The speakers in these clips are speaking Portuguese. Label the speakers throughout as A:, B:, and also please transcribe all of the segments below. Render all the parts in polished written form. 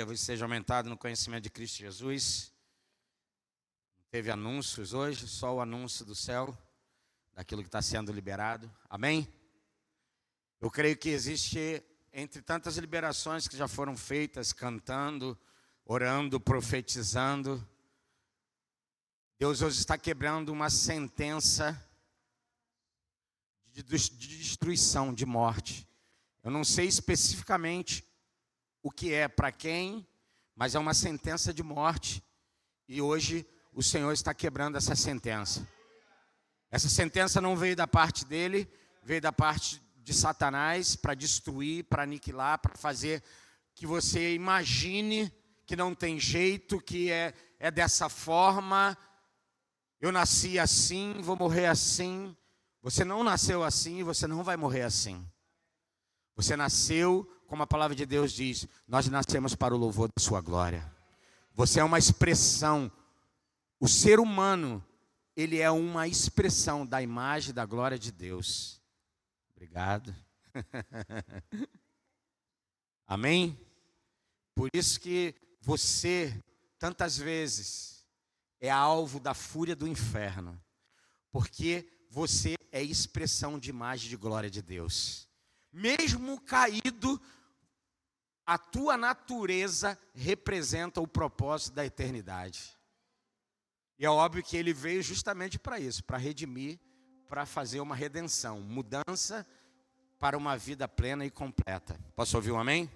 A: Você seja aumentado no conhecimento de Cristo Jesus. Teve anúncios hoje, só o anúncio do céu, daquilo que está sendo liberado. Amém? Eu creio que existe, entre tantas liberações que já foram feitas, cantando, orando, profetizando, Deus hoje está quebrando uma sentença de destruição, de morte. Eu não sei especificamente o que é, para quem, mas é uma sentença de morte. E hoje o Senhor está quebrando essa sentença. Essa sentença não veio da parte dele, veio da parte de Satanás para destruir, para aniquilar, para fazer que você imagine que não tem jeito, que é dessa forma. Eu nasci assim, vou morrer assim. Você não nasceu assim e você não vai morrer assim. Você nasceu, como a palavra de Deus diz, nós nascemos para o louvor da sua glória. Você é uma expressão. O ser humano, ele é uma expressão da imagem da glória de Deus. Obrigado. Amém? Por isso que você, tantas vezes, é alvo da fúria do inferno. Porque você é expressão de imagem de glória de Deus. Mesmo caído, a tua natureza representa o propósito da eternidade. E é óbvio que ele veio justamente para isso, para redimir, para fazer uma redenção, mudança para uma vida plena e completa. Posso ouvir um amém?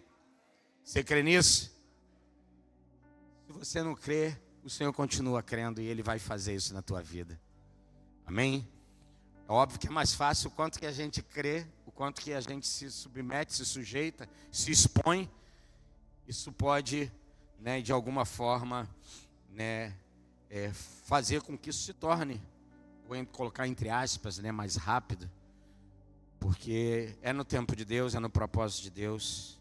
A: Você crê nisso? Se você não crê, o Senhor continua crendo e Ele vai fazer isso na tua vida. Amém? É óbvio que é mais fácil o quanto que a gente crê, o quanto que a gente se submete, se sujeita, se expõe. Isso pode, de alguma forma, fazer com que isso se torne, vou colocar entre aspas, mais rápido. Porque é no tempo de Deus, é no propósito de Deus.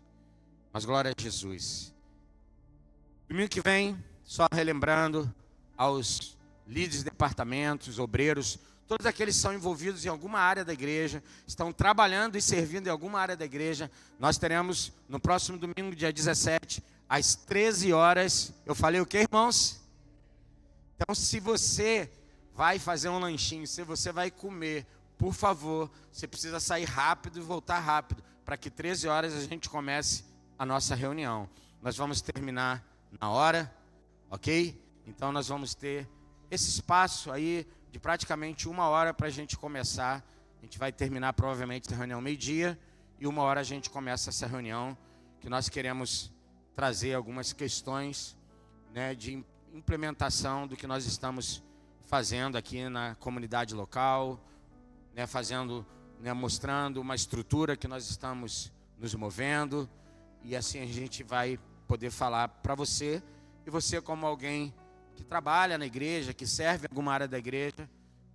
A: Mas glória a Jesus. Domingo que vem, só relembrando aos líderes de departamentos, obreiros, todos aqueles que são envolvidos em alguma área da igreja, estão trabalhando e servindo em alguma área da igreja. Nós teremos no próximo domingo, dia 17, às 13 horas. Eu falei o quê, irmãos? Então, se você vai fazer um lanchinho, se você vai comer, por favor, você precisa sair rápido e voltar rápido, para que 13 horas a gente comece a nossa reunião. Nós vamos terminar na hora, ok? Então, nós vamos ter esse espaço aí de praticamente 1 hora para a gente começar. A gente vai terminar provavelmente essa reunião meio-dia, e 1 hora a gente começa essa reunião, que nós queremos trazer algumas questões, de implementação do que nós estamos fazendo aqui na comunidade local, mostrando uma estrutura que nós estamos nos movendo, e assim a gente vai poder falar para você, e você, como alguém que trabalha na igreja, que serve em alguma área da igreja,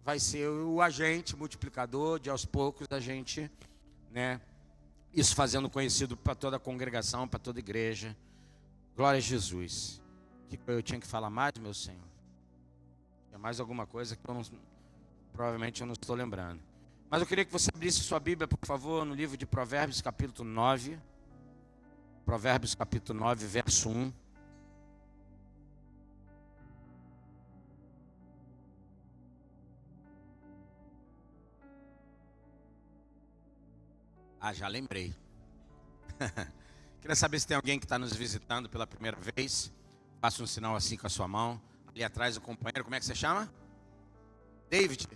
A: vai ser o agente multiplicador de, aos poucos, a gente, isso fazendo conhecido para toda a congregação, para toda a igreja. Glória a Jesus. Que eu tinha que falar mais, meu Senhor? É mais alguma coisa que provavelmente eu não estou lembrando. Mas eu queria que você abrisse sua Bíblia, por favor, no livro de Provérbios, capítulo 9. Provérbios, capítulo 9, verso 1. Já lembrei. Queria saber se tem alguém que está nos visitando pela primeira vez. Faça um sinal assim com a sua mão. Ali atrás o companheiro, como é que você chama? David.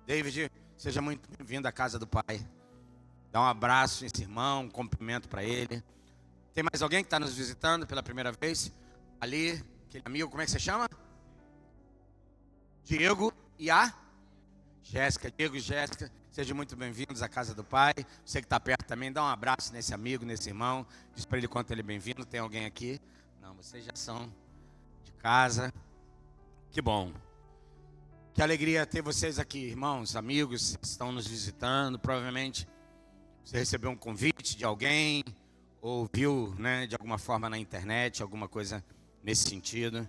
A: David, seja muito bem-vindo à casa do Pai. Dá um abraço nesse irmão, um cumprimento para ele. Tem mais alguém que está nos visitando pela primeira vez? Ali, aquele amigo, como é que você chama? Diego e a Jéssica. Diego e Jéssica, sejam muito bem-vindos à casa do Pai. Você que está perto também, dá um abraço nesse amigo, nesse irmão. Diz para ele quanto ele é bem-vindo. Tem alguém aqui? Não, vocês já são de casa. Que bom. Que alegria ter vocês aqui, irmãos, amigos que estão nos visitando. Provavelmente você recebeu um convite de alguém, ou viu, de alguma forma na internet, alguma coisa nesse sentido.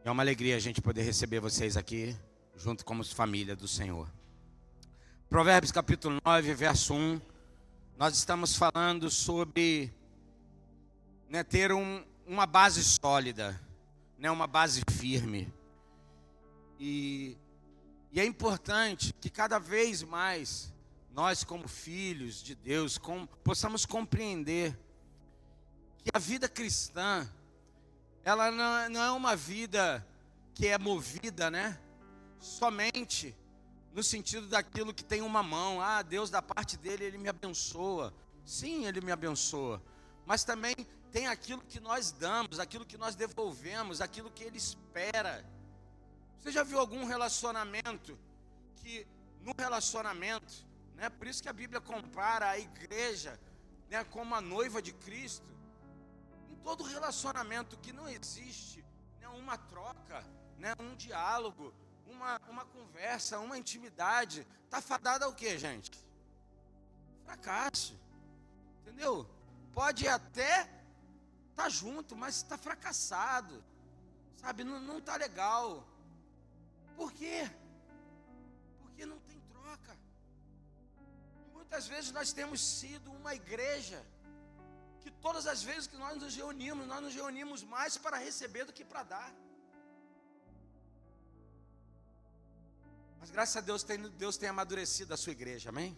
A: É uma alegria a gente poder receber vocês aqui, junto como família do Senhor. Provérbios capítulo 9, verso 1. Nós estamos falando sobre ter uma base sólida, né? Uma base firme. E é importante que cada vez mais nós, como filhos de Deus, possamos compreender que a vida cristã, ela não é uma vida que é movida, né? Somente no sentido daquilo que tem uma mão. Ah, Deus da parte dele, Ele me abençoa. Sim, Ele me abençoa. Mas também tem aquilo que nós damos, aquilo que nós devolvemos, aquilo que Ele espera. Você já viu algum relacionamento que, no relacionamento, né? Por isso que a Bíblia compara a igreja, né, como a noiva de Cristo. Em todo relacionamento que não existe, né, uma troca, né, um diálogo, uma conversa, uma intimidade, está fadada ao quê, gente? Fracasso. Entendeu? Pode até estar junto, mas está fracassado. Sabe, não está legal. Por quê? Porque não tem troca. E muitas vezes nós temos sido uma igreja que todas as vezes que nós nos reunimos mais para receber do que para dar. Mas graças a Deus, Deus tem amadurecido a sua igreja, amém?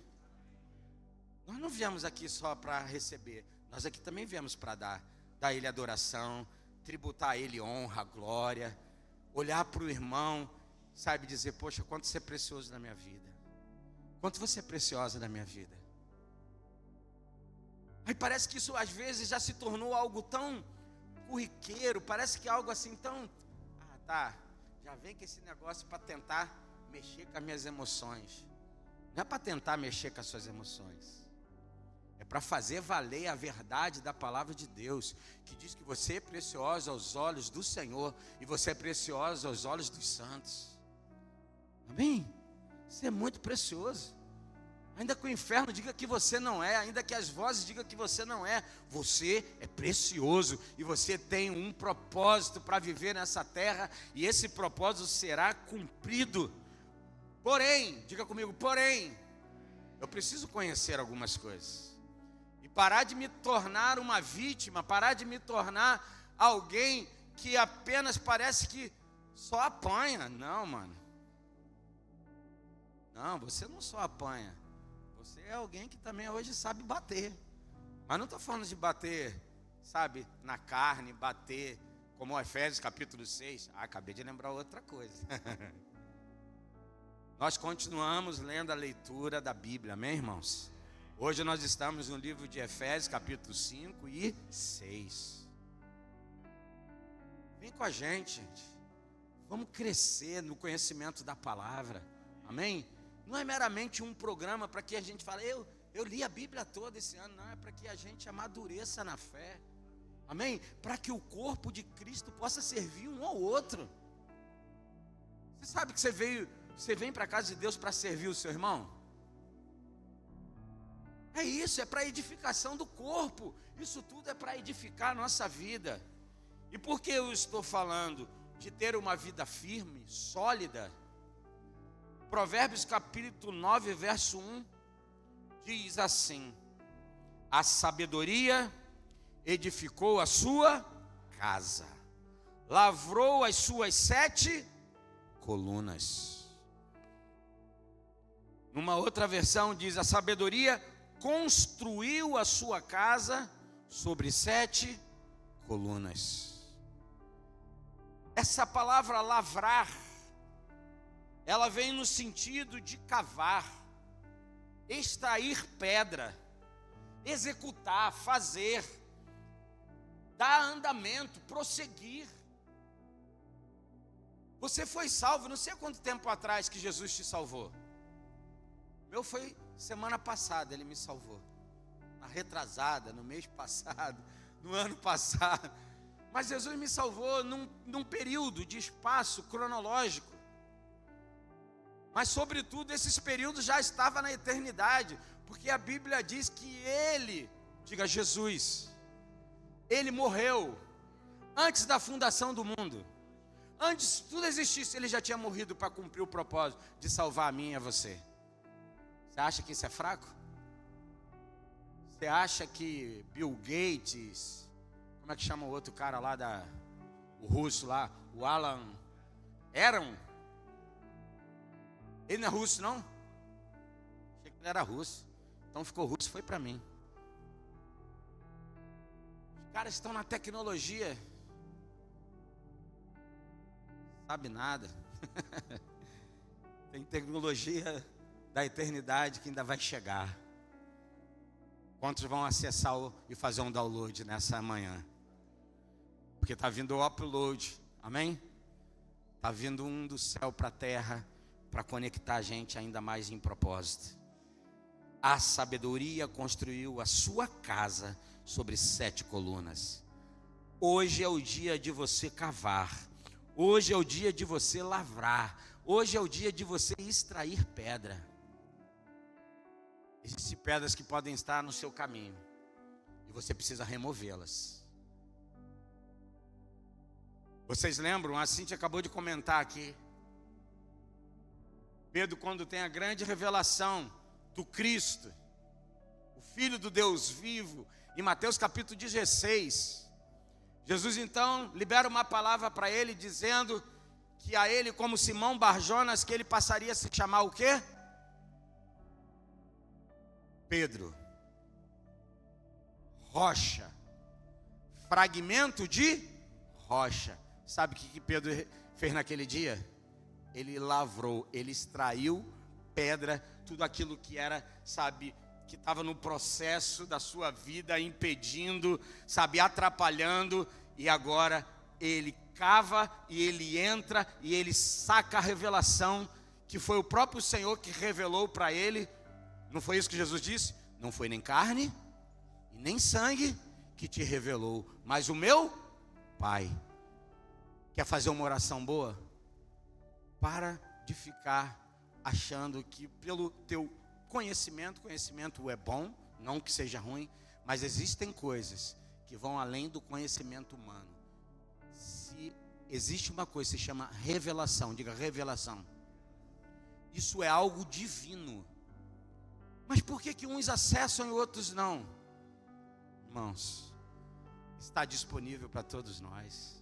A: Nós não viemos aqui só para receber, nós aqui também viemos para dar a Ele adoração, tributar a Ele honra, glória, olhar para o irmão, sabe, dizer, poxa, quanto você é precioso na minha vida, quanto você é preciosa na minha vida. Aí parece que isso às vezes já se tornou algo tão corriqueiro, parece que é algo assim tão, tá, já vem com esse negócio para tentar mexer com as minhas emoções. Não é para tentar mexer com as suas emoções, é para fazer valer a verdade da palavra de Deus, que diz que você é precioso aos olhos do Senhor e você é precioso aos olhos dos santos. Amém? Você é muito precioso. Ainda que o inferno diga que você não é, ainda que as vozes digam que você não é, você é precioso e você tem um propósito para viver nessa terra e esse propósito será cumprido. Porém, diga comigo, porém, eu preciso conhecer algumas coisas e parar de me tornar uma vítima, parar de me tornar alguém que apenas parece que só apanha. Não, mano. Não, você não só apanha. Você é alguém que também hoje sabe bater. Mas não estou falando de bater, sabe, na carne, bater como o Efésios capítulo 6. Acabei de lembrar outra coisa. Nós continuamos lendo a leitura da Bíblia, amém, irmãos? Hoje nós estamos no livro de Efésios capítulo 5 e 6. Vem com a gente. Vamos crescer no conhecimento da palavra, amém? Não é meramente um programa para que a gente fale, eu li a Bíblia toda esse ano. Não, é para que a gente amadureça na fé. Amém? Para que o corpo de Cristo possa servir um ao outro. Você sabe que você vem para a casa de Deus para servir o seu irmão? É isso, é para a edificação do corpo. Isso tudo é para edificar a nossa vida. E por que eu estou falando de ter uma vida firme, sólida? Provérbios capítulo 9, verso 1, diz assim: a sabedoria edificou a sua casa, lavrou as suas 7 colunas. Numa outra versão diz: a sabedoria construiu a sua casa sobre 7 colunas. Essa palavra lavrar, ela vem no sentido de cavar, extrair pedra, executar, fazer, dar andamento, prosseguir. Você foi salvo, não sei há quanto tempo atrás que Jesus te salvou. Meu foi semana passada, Ele me salvou. Na retrasada, no mês passado, no ano passado. Mas Jesus me salvou num período de espaço cronológico. Mas sobretudo esses períodos já estavam na eternidade, porque a Bíblia diz que Ele, diga Jesus, Ele morreu antes da fundação do mundo. Antes de tudo existisse, Ele já tinha morrido para cumprir o propósito de salvar a mim e a você. Você acha que isso é fraco? Você acha que Bill Gates, Como é que chama o outro cara lá, o russo lá, o Alan Aaron? Ele não é russo, não? Achei que ele era russo. Então ficou russo, foi para mim. Os caras estão na tecnologia. Sabe nada. Tem tecnologia da eternidade que ainda vai chegar. Quantos vão acessar e fazer um download nessa manhã? Porque está vindo o upload, amém? Está vindo um do céu para a terra, para conectar a gente ainda mais em propósito. A sabedoria construiu a sua casa sobre 7 colunas. Hoje é o dia de você cavar. Hoje é o dia de você lavrar. Hoje é o dia de você extrair pedra. Existem pedras que podem estar no seu caminho e você precisa removê-las. Vocês lembram? A Cíntia acabou de comentar aqui. Pedro, quando tem a grande revelação do Cristo, o Filho do Deus vivo, em Mateus capítulo 16, Jesus então libera uma palavra para ele, dizendo que a ele, como Simão Barjonas, que ele passaria a se chamar o quê? Pedro, rocha, fragmento de rocha. Sabe o que Pedro fez naquele dia? Ele lavrou, ele extraiu pedra, tudo aquilo que era, sabe, que estava no processo da sua vida, impedindo, sabe, atrapalhando, e agora ele cava e ele entra e ele saca a revelação, que foi o próprio Senhor que revelou para ele. Não foi isso que Jesus disse? Não foi nem carne e nem sangue que te revelou, mas o meu Pai. Quer fazer uma oração boa? Para de ficar achando que pelo teu conhecimento é bom, não que seja ruim, mas existem coisas que vão além do conhecimento humano. Se existe uma coisa que se chama revelação, diga revelação. Isso é algo divino. Mas por que uns acessam e outros não? Irmãos, está disponível para todos nós.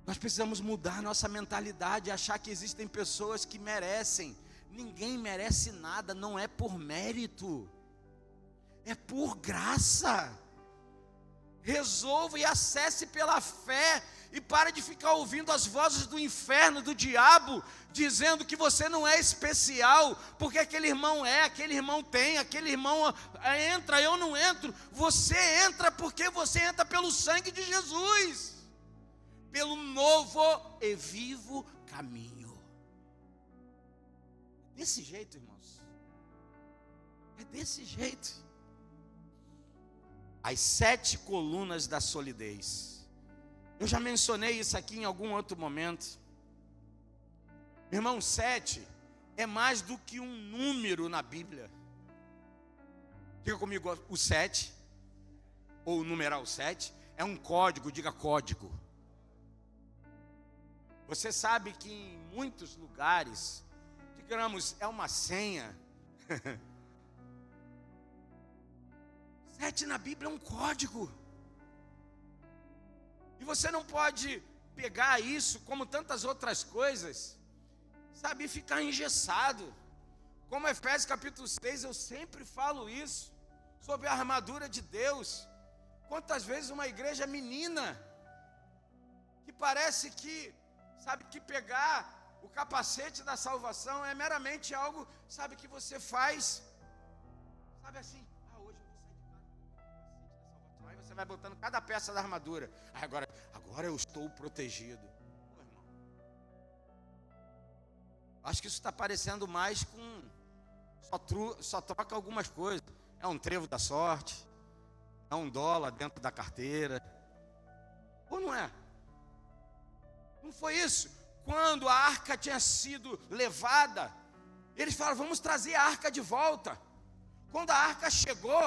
A: Nós precisamos mudar nossa mentalidade, achar que existem pessoas que merecem. Ninguém merece nada, não é por mérito, é por graça. Resolva e acesse pela fé, e para de ficar ouvindo as vozes do inferno, do diabo, dizendo que você não é especial, porque aquele irmão aquele irmão tem, aquele irmão entra, eu não entro. Você entra porque você entra pelo sangue de Jesus, pelo novo e vivo caminho. É desse jeito, irmãos, é desse jeito. As 7 colunas da solidez. Eu já mencionei isso aqui em algum outro momento. Irmão, 7 é mais do que um número na Bíblia. Diga comigo, o 7, ou o numeral 7, é um código, diga código. Você sabe que em muitos lugares, digamos, é uma senha. 7 na Bíblia é um código. E você não pode pegar isso, como tantas outras coisas, sabe, e ficar engessado. Como Efésios capítulo 6, eu sempre falo isso, sobre a armadura de Deus. Quantas vezes uma igreja menina, que parece que, sabe, que pegar o capacete da salvação é meramente algo, sabe, que você faz, sabe assim, hoje eu vou sair de casa com o capacete da salvação, aí você vai botando cada peça da armadura, agora eu estou protegido. Pô, irmão, acho que isso está parecendo mais com, só troca algumas coisas, é um trevo da sorte, é um dólar dentro da carteira, ou não é? Não foi isso? Quando a arca tinha sido levada, eles falaram, vamos trazer a arca de volta. Quando a arca chegou,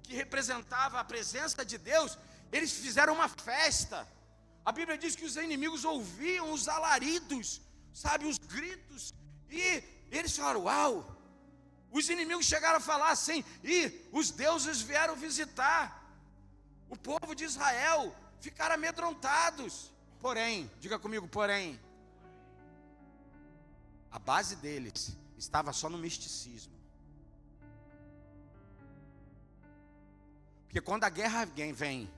A: que representava a presença de Deus, eles fizeram uma festa. A Bíblia diz que os inimigos ouviam os alaridos, sabe, os gritos, e eles falaram, uau. Os inimigos chegaram a falar assim, e os deuses vieram visitar. O povo de Israel ficaram amedrontados. Porém, diga comigo, porém, a base deles estava só no misticismo. Porque quando a guerra vem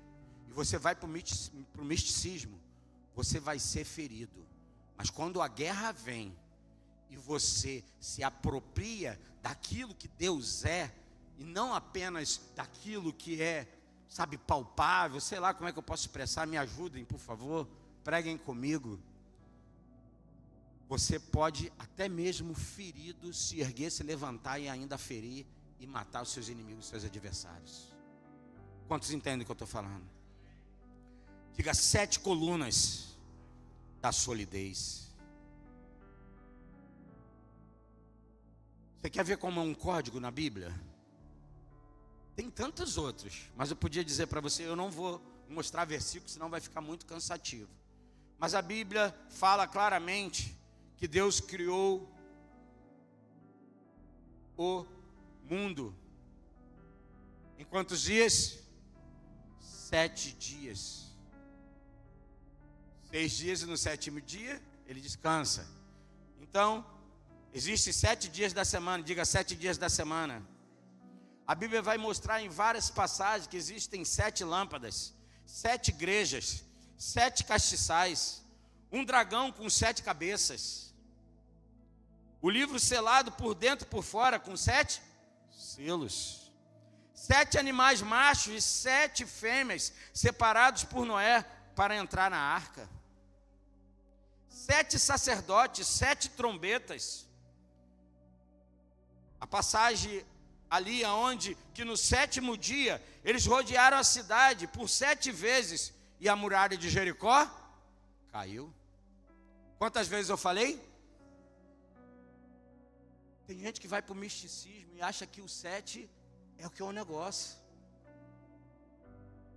A: e você vai para o misticismo, você vai ser ferido. Mas quando a guerra vem e você se apropria daquilo que Deus é, e não apenas daquilo que é, sabe, palpável, sei lá como é que eu posso expressar, me ajudem, por favor, preguem comigo. Você pode até mesmo ferido se erguer, se levantar e ainda ferir e matar os seus inimigos, os seus adversários. Quantos entendem o que eu estou falando? Diga 7 colunas da solidez. Você quer ver como é um código na Bíblia? Tem tantos outros, mas eu podia dizer para você, eu não vou mostrar versículos, senão vai ficar muito cansativo. Mas a Bíblia fala claramente que Deus criou o mundo. Em quantos dias? 7 dias. 6 dias e no 7º dia, ele descansa. Então, existem 7 dias da semana, diga 7 dias da semana. A Bíblia vai mostrar em várias passagens que existem 7 lâmpadas, 7 igrejas, 7 castiçais, um dragão com 7 cabeças. O livro selado por dentro e por fora com 7 selos. 7 animais machos e 7 fêmeas separados por Noé para entrar na arca. 7 sacerdotes, 7 trombetas. A passagem ali aonde que no 7º dia eles rodearam a cidade por 7 vezes e a muralha de Jericó caiu. Quantas vezes eu falei? Tem gente que vai para o misticismo e acha que o 7 é o que é o negócio.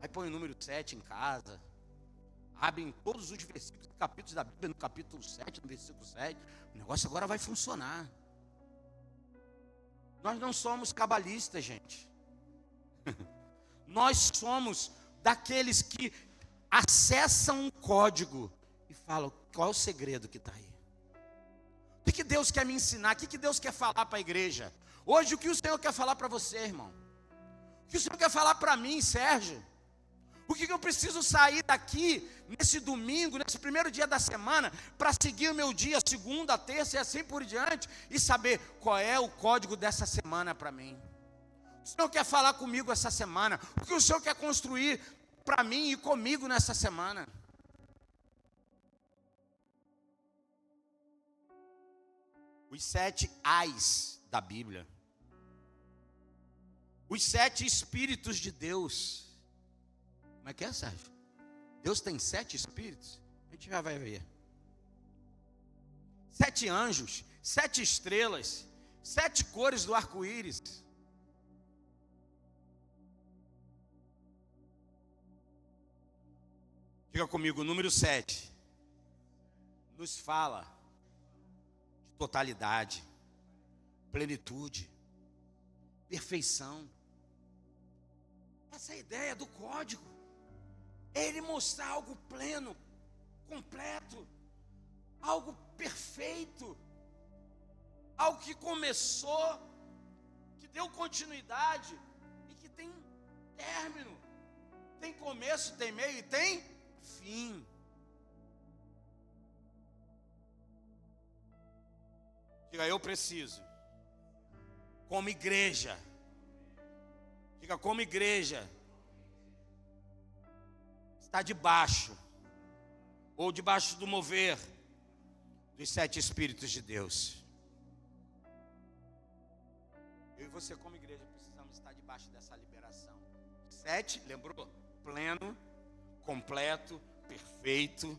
A: Aí põe o número 7 em casa, abrem todos os versículos, capítulos da Bíblia, no capítulo 7, no versículo 7, o negócio agora vai funcionar. Nós não somos cabalistas, gente. Nós somos daqueles que acessam um código e falam, qual é o segredo que está aí? O que Deus quer me ensinar? O que Deus quer falar para a igreja? Hoje, o que o Senhor quer falar para você, irmão? O que o Senhor quer falar para mim, Sérgio? O que eu preciso sair daqui, nesse domingo, nesse primeiro dia da semana, para seguir o meu dia, segunda, terça e assim por diante, e saber qual é o código dessa semana para mim? O Senhor quer falar comigo essa semana? O que o Senhor quer construir para mim e comigo nessa semana? Os 7 ais da Bíblia. Os 7 espíritos de Deus. Como é que é, Sérgio? Deus tem 7 espíritos? A gente já vai ver. 7 anjos, 7 estrelas, 7 cores do arco-íris. Diga comigo, o número 7 nos fala de totalidade, plenitude, perfeição. Essa é a ideia do código. É ele mostrar algo pleno, completo, algo perfeito, algo que começou, que deu continuidade e que tem término. Tem começo, tem meio e tem fim. Diga, eu preciso, como igreja, diga, como igreja, está debaixo, ou debaixo do mover dos 7 Espíritos de Deus. Eu e você como igreja precisamos estar debaixo dessa liberação. 7, lembrou? Pleno, completo, perfeito.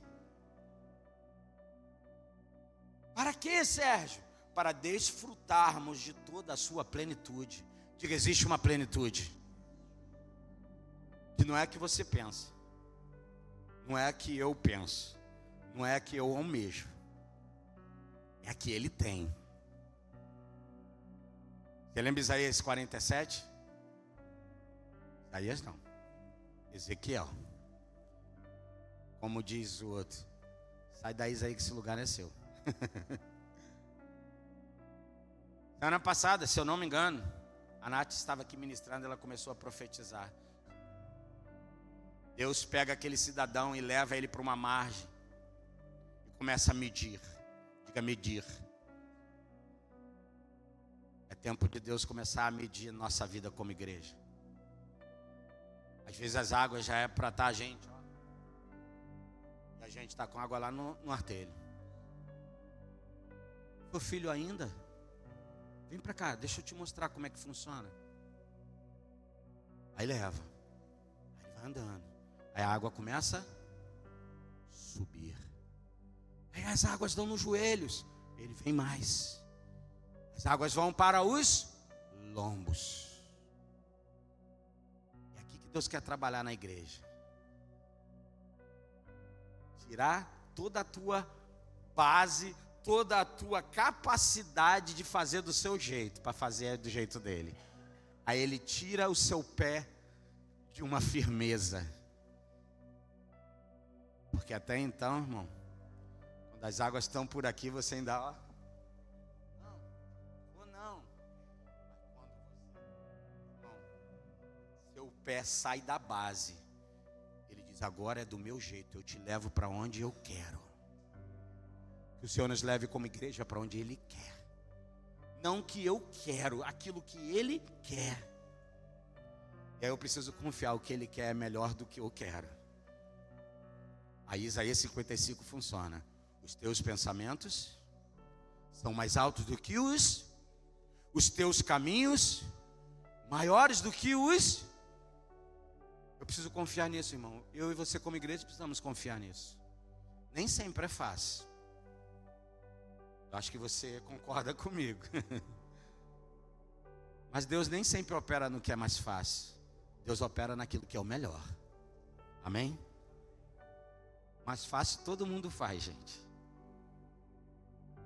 A: Para quê, Sérgio? Para desfrutarmos de toda a sua plenitude. Diga, existe uma plenitude que não é a que você pensa, não é a que eu penso, não é a que eu almejo, é a que Ele tem. Você lembra Isaías 47? Isaías não, Ezequiel. Como diz o outro, sai daí que esse lugar é seu. Semana passada, se eu não me engano, a Nath estava aqui ministrando, ela começou a profetizar. Deus pega aquele cidadão e leva ele para uma margem e começa a medir. Diga, medir. É tempo de Deus começar a medir nossa vida como igreja. Às vezes as águas já é para estar a gente, ó, e a gente está com água lá no artelho. Meu filho ainda? Vem para cá, deixa eu te mostrar como é que funciona. Aí leva. Aí vai andando. Aí a água começa a subir. Aí as águas dão nos joelhos. Ele vem mais. As águas vão para os lombos. É aqui que Deus quer trabalhar na igreja. Tirar toda a tua base, toda a tua capacidade de fazer do seu jeito, para fazer do jeito dele. Aí ele tira o seu pé de uma firmeza. Porque até então, irmão, quando as águas estão por aqui, você ainda, ó, não, vou não. Mas quando você, seu pé sai da base, ele diz, agora é do meu jeito, eu te levo para onde eu quero. Que o Senhor nos leve como igreja para onde Ele quer. Não que eu quero, aquilo que Ele quer. E aí eu preciso confiar, o que Ele quer é melhor do que eu quero. Aí Isaías 55 funciona. Os teus pensamentos são mais altos do que os teus caminhos maiores do que os. Eu preciso confiar nisso, irmão. Eu e você como igreja precisamos confiar nisso. Nem sempre é fácil. Eu acho que você concorda comigo. Mas Deus nem sempre opera no que é mais fácil. Deus opera naquilo que é o melhor. Amém? Mais fácil todo mundo faz, gente.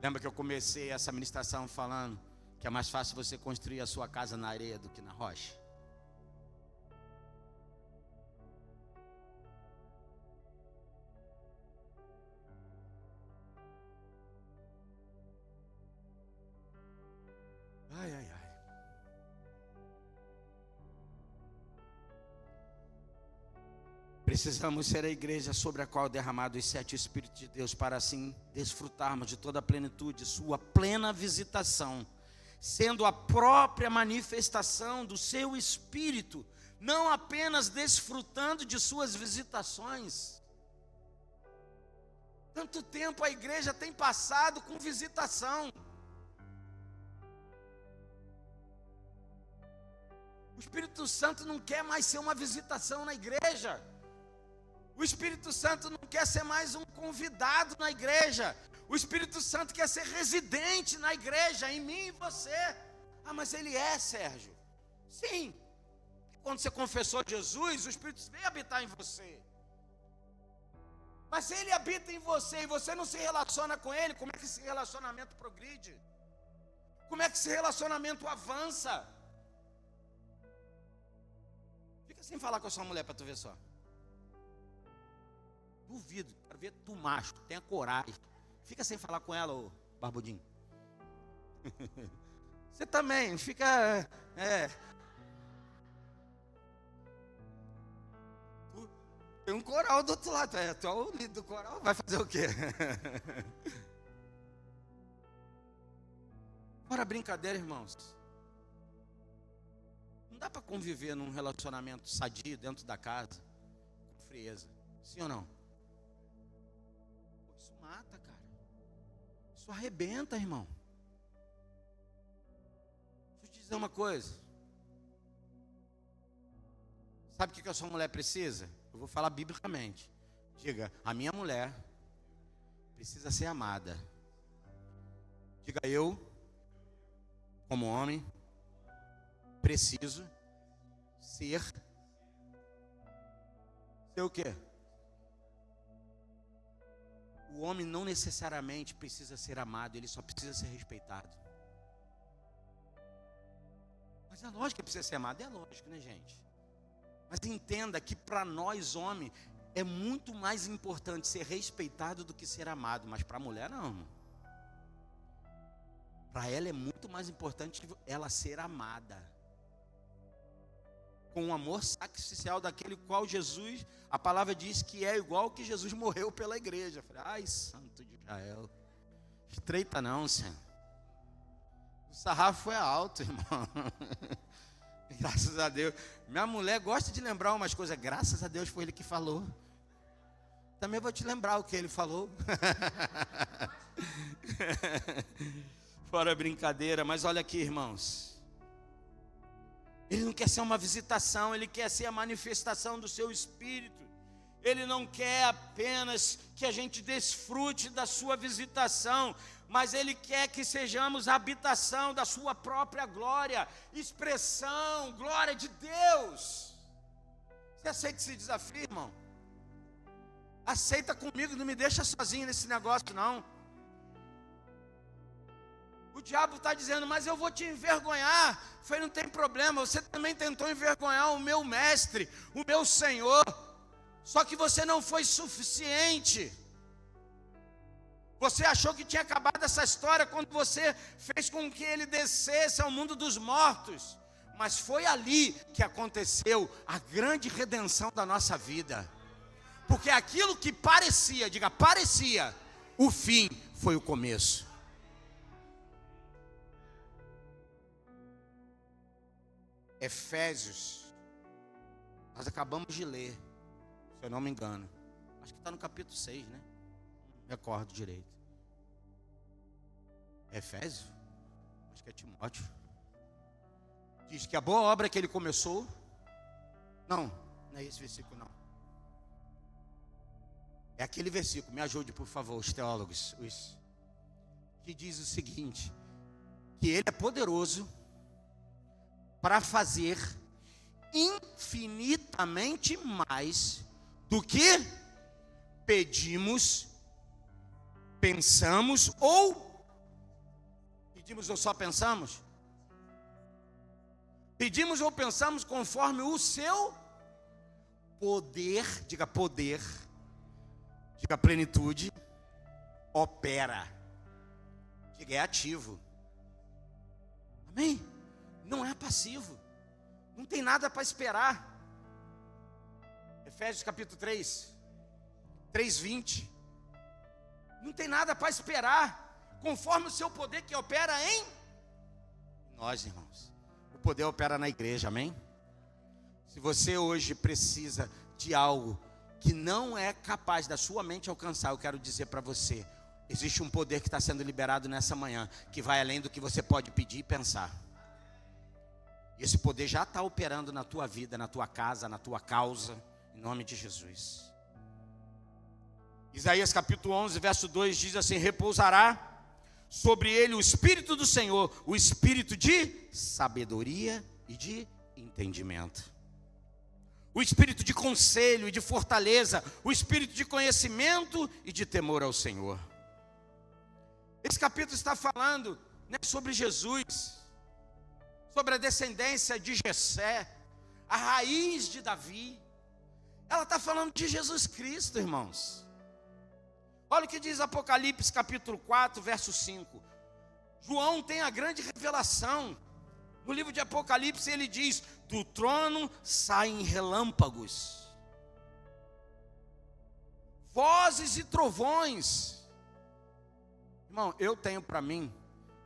A: Lembra que eu comecei essa ministração falando que é mais fácil você construir a sua casa na areia do que na rocha? Ai, ai, ai. Precisamos ser a igreja sobre a qual é derramado os 7 Espíritos de Deus, para assim desfrutarmos de toda a plenitude, sua plena visitação, sendo a própria manifestação do seu Espírito, não apenas desfrutando de suas visitações. Tanto tempo a igreja tem passado com visitação. O Espírito Santo não quer mais ser uma visitação na igreja. O Espírito Santo não quer ser mais um convidado na igreja. O Espírito Santo quer ser residente na igreja, em mim e você. Ah, mas ele é, Sérgio. Sim. Quando você confessou Jesus, o Espírito veio habitar em você. Mas ele habita em você e você não se relaciona com ele, como é que esse relacionamento progride? Como é que esse relacionamento avança? Fica sem falar com a sua mulher para tu ver só. Duvido, quero ver tu macho, tenha coragem. Fica sem falar com ela, ô barbudinho. Você também, fica... Tem um coral do outro lado, tu é o líder do coral, vai fazer o quê? Fora brincadeira, irmãos. Não dá para conviver num relacionamento sadio dentro da casa, com frieza. Sim ou não? Isso mata, cara. Isso arrebenta, irmão. Deixa eu te dizer uma coisa. Sabe o que a sua mulher precisa? Eu vou falar biblicamente. Diga, a minha mulher precisa ser amada. Diga, eu, como homem, preciso ser o quê? O homem não necessariamente precisa ser amado, ele só precisa ser respeitado. Mas é lógico que precisa ser amado, é lógico, né, gente? Mas entenda que para nós, homem, é muito mais importante ser respeitado do que ser amado. Mas para a mulher, não. Para ela é muito mais importante ela ser amada. Com o amor sacrificial daquele qual Jesus, a palavra diz que é igual que Jesus morreu pela igreja. Eu falei, ai, santo de Israel. Estreita não, Senhor. O sarrafo foi alto, irmão. Graças a Deus. Minha mulher gosta de lembrar umas coisas. Graças a Deus foi ele que falou. Também vou te lembrar o que ele falou. Fora brincadeira, mas olha aqui, irmãos. Ele não quer ser uma visitação, ele quer ser a manifestação do seu Espírito. Ele não quer apenas que a gente desfrute da sua visitação, mas ele quer que sejamos a habitação da sua própria glória, expressão, glória de Deus. Você aceita esse desafio, irmão? Aceita comigo, não me deixa sozinho nesse negócio, não. O diabo está dizendo, mas eu vou te envergonhar. Eu falei, não tem problema, você também tentou envergonhar o meu mestre, o meu Senhor. Só que você não foi suficiente. Você achou que tinha acabado essa história quando você fez com que ele descesse ao mundo dos mortos. Mas foi ali que aconteceu a grande redenção da nossa vida. Porque aquilo que parecia, diga, parecia, o fim foi o começo. Efésios, nós acabamos de ler, se eu não me engano. Acho que está no capítulo 6, né? Não recordo direito. Efésios? Acho que é Timóteo. Diz que a boa obra que ele começou. Não é esse versículo não. É aquele versículo, me ajude por favor, os teólogos. Que diz o seguinte: que ele é poderoso para fazer infinitamente mais do que pedimos, pensamos ou só pensamos? Pedimos ou pensamos conforme o seu poder, diga poder, diga plenitude, opera, diga é ativo. Amém? Não é passivo, não tem nada para esperar. Efésios capítulo 3, 3:20. Não tem nada para esperar, conforme o seu poder que opera em nós, irmãos. O poder opera na igreja, amém? Se você hoje precisa de algo que não é capaz da sua mente alcançar, eu quero dizer para você, existe um poder que está sendo liberado nessa manhã, que vai além do que você pode pedir e pensar. Esse poder já está operando na tua vida, na tua casa, na tua causa, em nome de Jesus. Isaías capítulo 11, verso 2 diz assim: repousará sobre ele o Espírito do Senhor, o Espírito de sabedoria e de entendimento, o Espírito de conselho e de fortaleza, o Espírito de conhecimento e de temor ao Senhor. Esse capítulo está falando, né, sobre Jesus, sobre a descendência de Jessé, a raiz de Davi. Ela está falando de Jesus Cristo, irmãos. Olha o que diz Apocalipse capítulo 4, verso 5. João tem a grande revelação. No livro de Apocalipse ele diz: do trono saem relâmpagos, vozes e trovões. Irmão, eu tenho para mim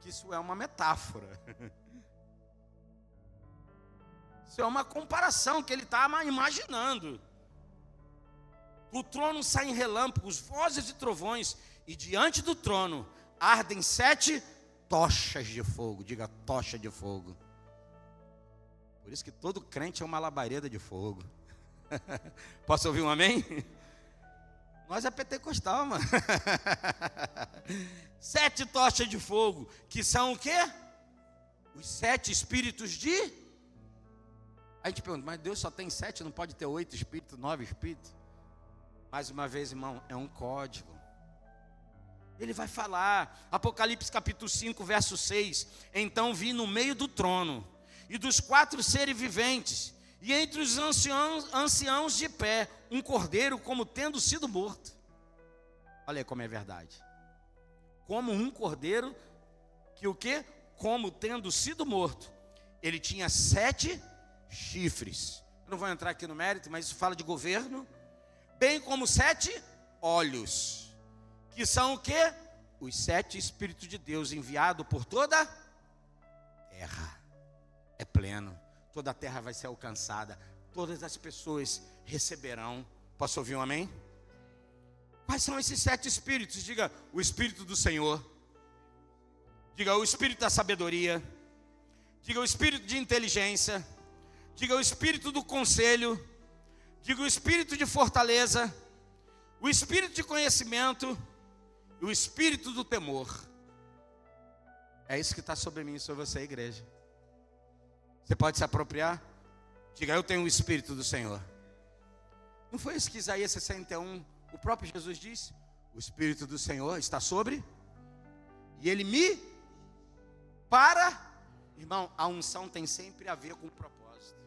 A: que isso é uma metáfora. Isso é uma comparação que ele está imaginando. Do trono saem relâmpagos, vozes e trovões, e diante do trono ardem 7 tochas de fogo. Diga, tocha de fogo. Por isso que todo crente é uma labareda de fogo. Posso ouvir um amém? Nós é pentecostal, mano. 7 tochas de fogo, que são o quê? Os 7 espíritos de... Aí a gente pergunta, mas Deus só tem 7, não pode ter 8 espíritos, 9 espíritos? Mais uma vez, irmão, é um código. Ele vai falar, Apocalipse capítulo 5, verso 6. Então vi no meio do trono e dos 4 seres viventes, E entre os anciãos de pé, um cordeiro como tendo sido morto. Olha aí como é verdade. Como um cordeiro que o quê? Como tendo sido morto. Ele tinha 7 chifres. Eu não vou entrar aqui no mérito, mas isso fala de governo. Bem como 7 olhos. Que são o quê? Os 7 Espíritos de Deus enviados por toda a terra. É pleno. Toda a terra vai ser alcançada. Todas as pessoas receberão. Posso ouvir um amém? Quais são esses 7 Espíritos? Diga, o Espírito do Senhor. Diga, o Espírito da sabedoria. Diga, o Espírito de inteligência. Diga, o Espírito do conselho. Diga, o Espírito de fortaleza. O Espírito de conhecimento. E o Espírito do temor. É isso que está sobre mim e sobre você, igreja. Você pode se apropriar? Diga, eu tenho o Espírito do Senhor. Não foi isso que Isaías 61, o próprio Jesus disse? O Espírito do Senhor está sobre, e Ele me para. Irmão, a unção tem sempre a ver com o propósito.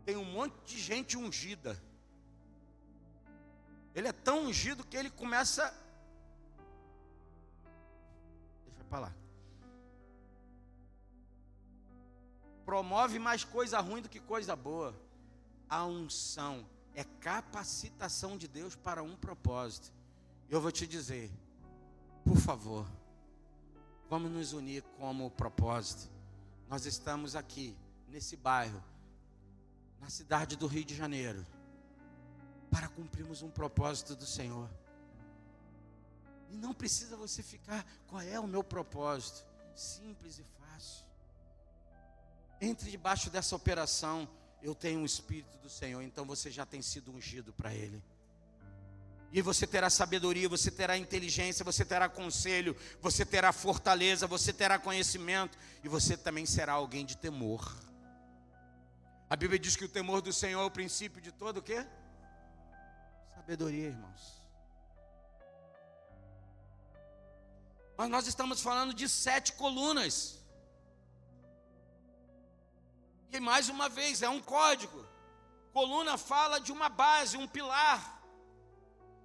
A: Tem um monte de gente ungida. Ele é tão ungido que ele começa... Deixa para lá. Promove mais coisa ruim do que coisa boa. A unção é capacitação de Deus para um propósito. E eu vou te dizer, por favor, vamos nos unir como propósito. Nós estamos aqui, nesse bairro, na cidade do Rio de Janeiro, para cumprirmos um propósito do Senhor. E não precisa você ficar, qual é o meu propósito? Simples e fácil. Entre debaixo dessa operação, eu tenho o Espírito do Senhor, então você já tem sido ungido para Ele. E você terá sabedoria, você terá inteligência, você terá conselho, você terá fortaleza, você terá conhecimento, e você também será alguém de temor. A Bíblia diz que o temor do Senhor é o princípio de todo o quê? Sabedoria, irmãos. Mas nós estamos falando de 7 colunas. E mais uma vez, é um código. Coluna fala de uma base, um pilar.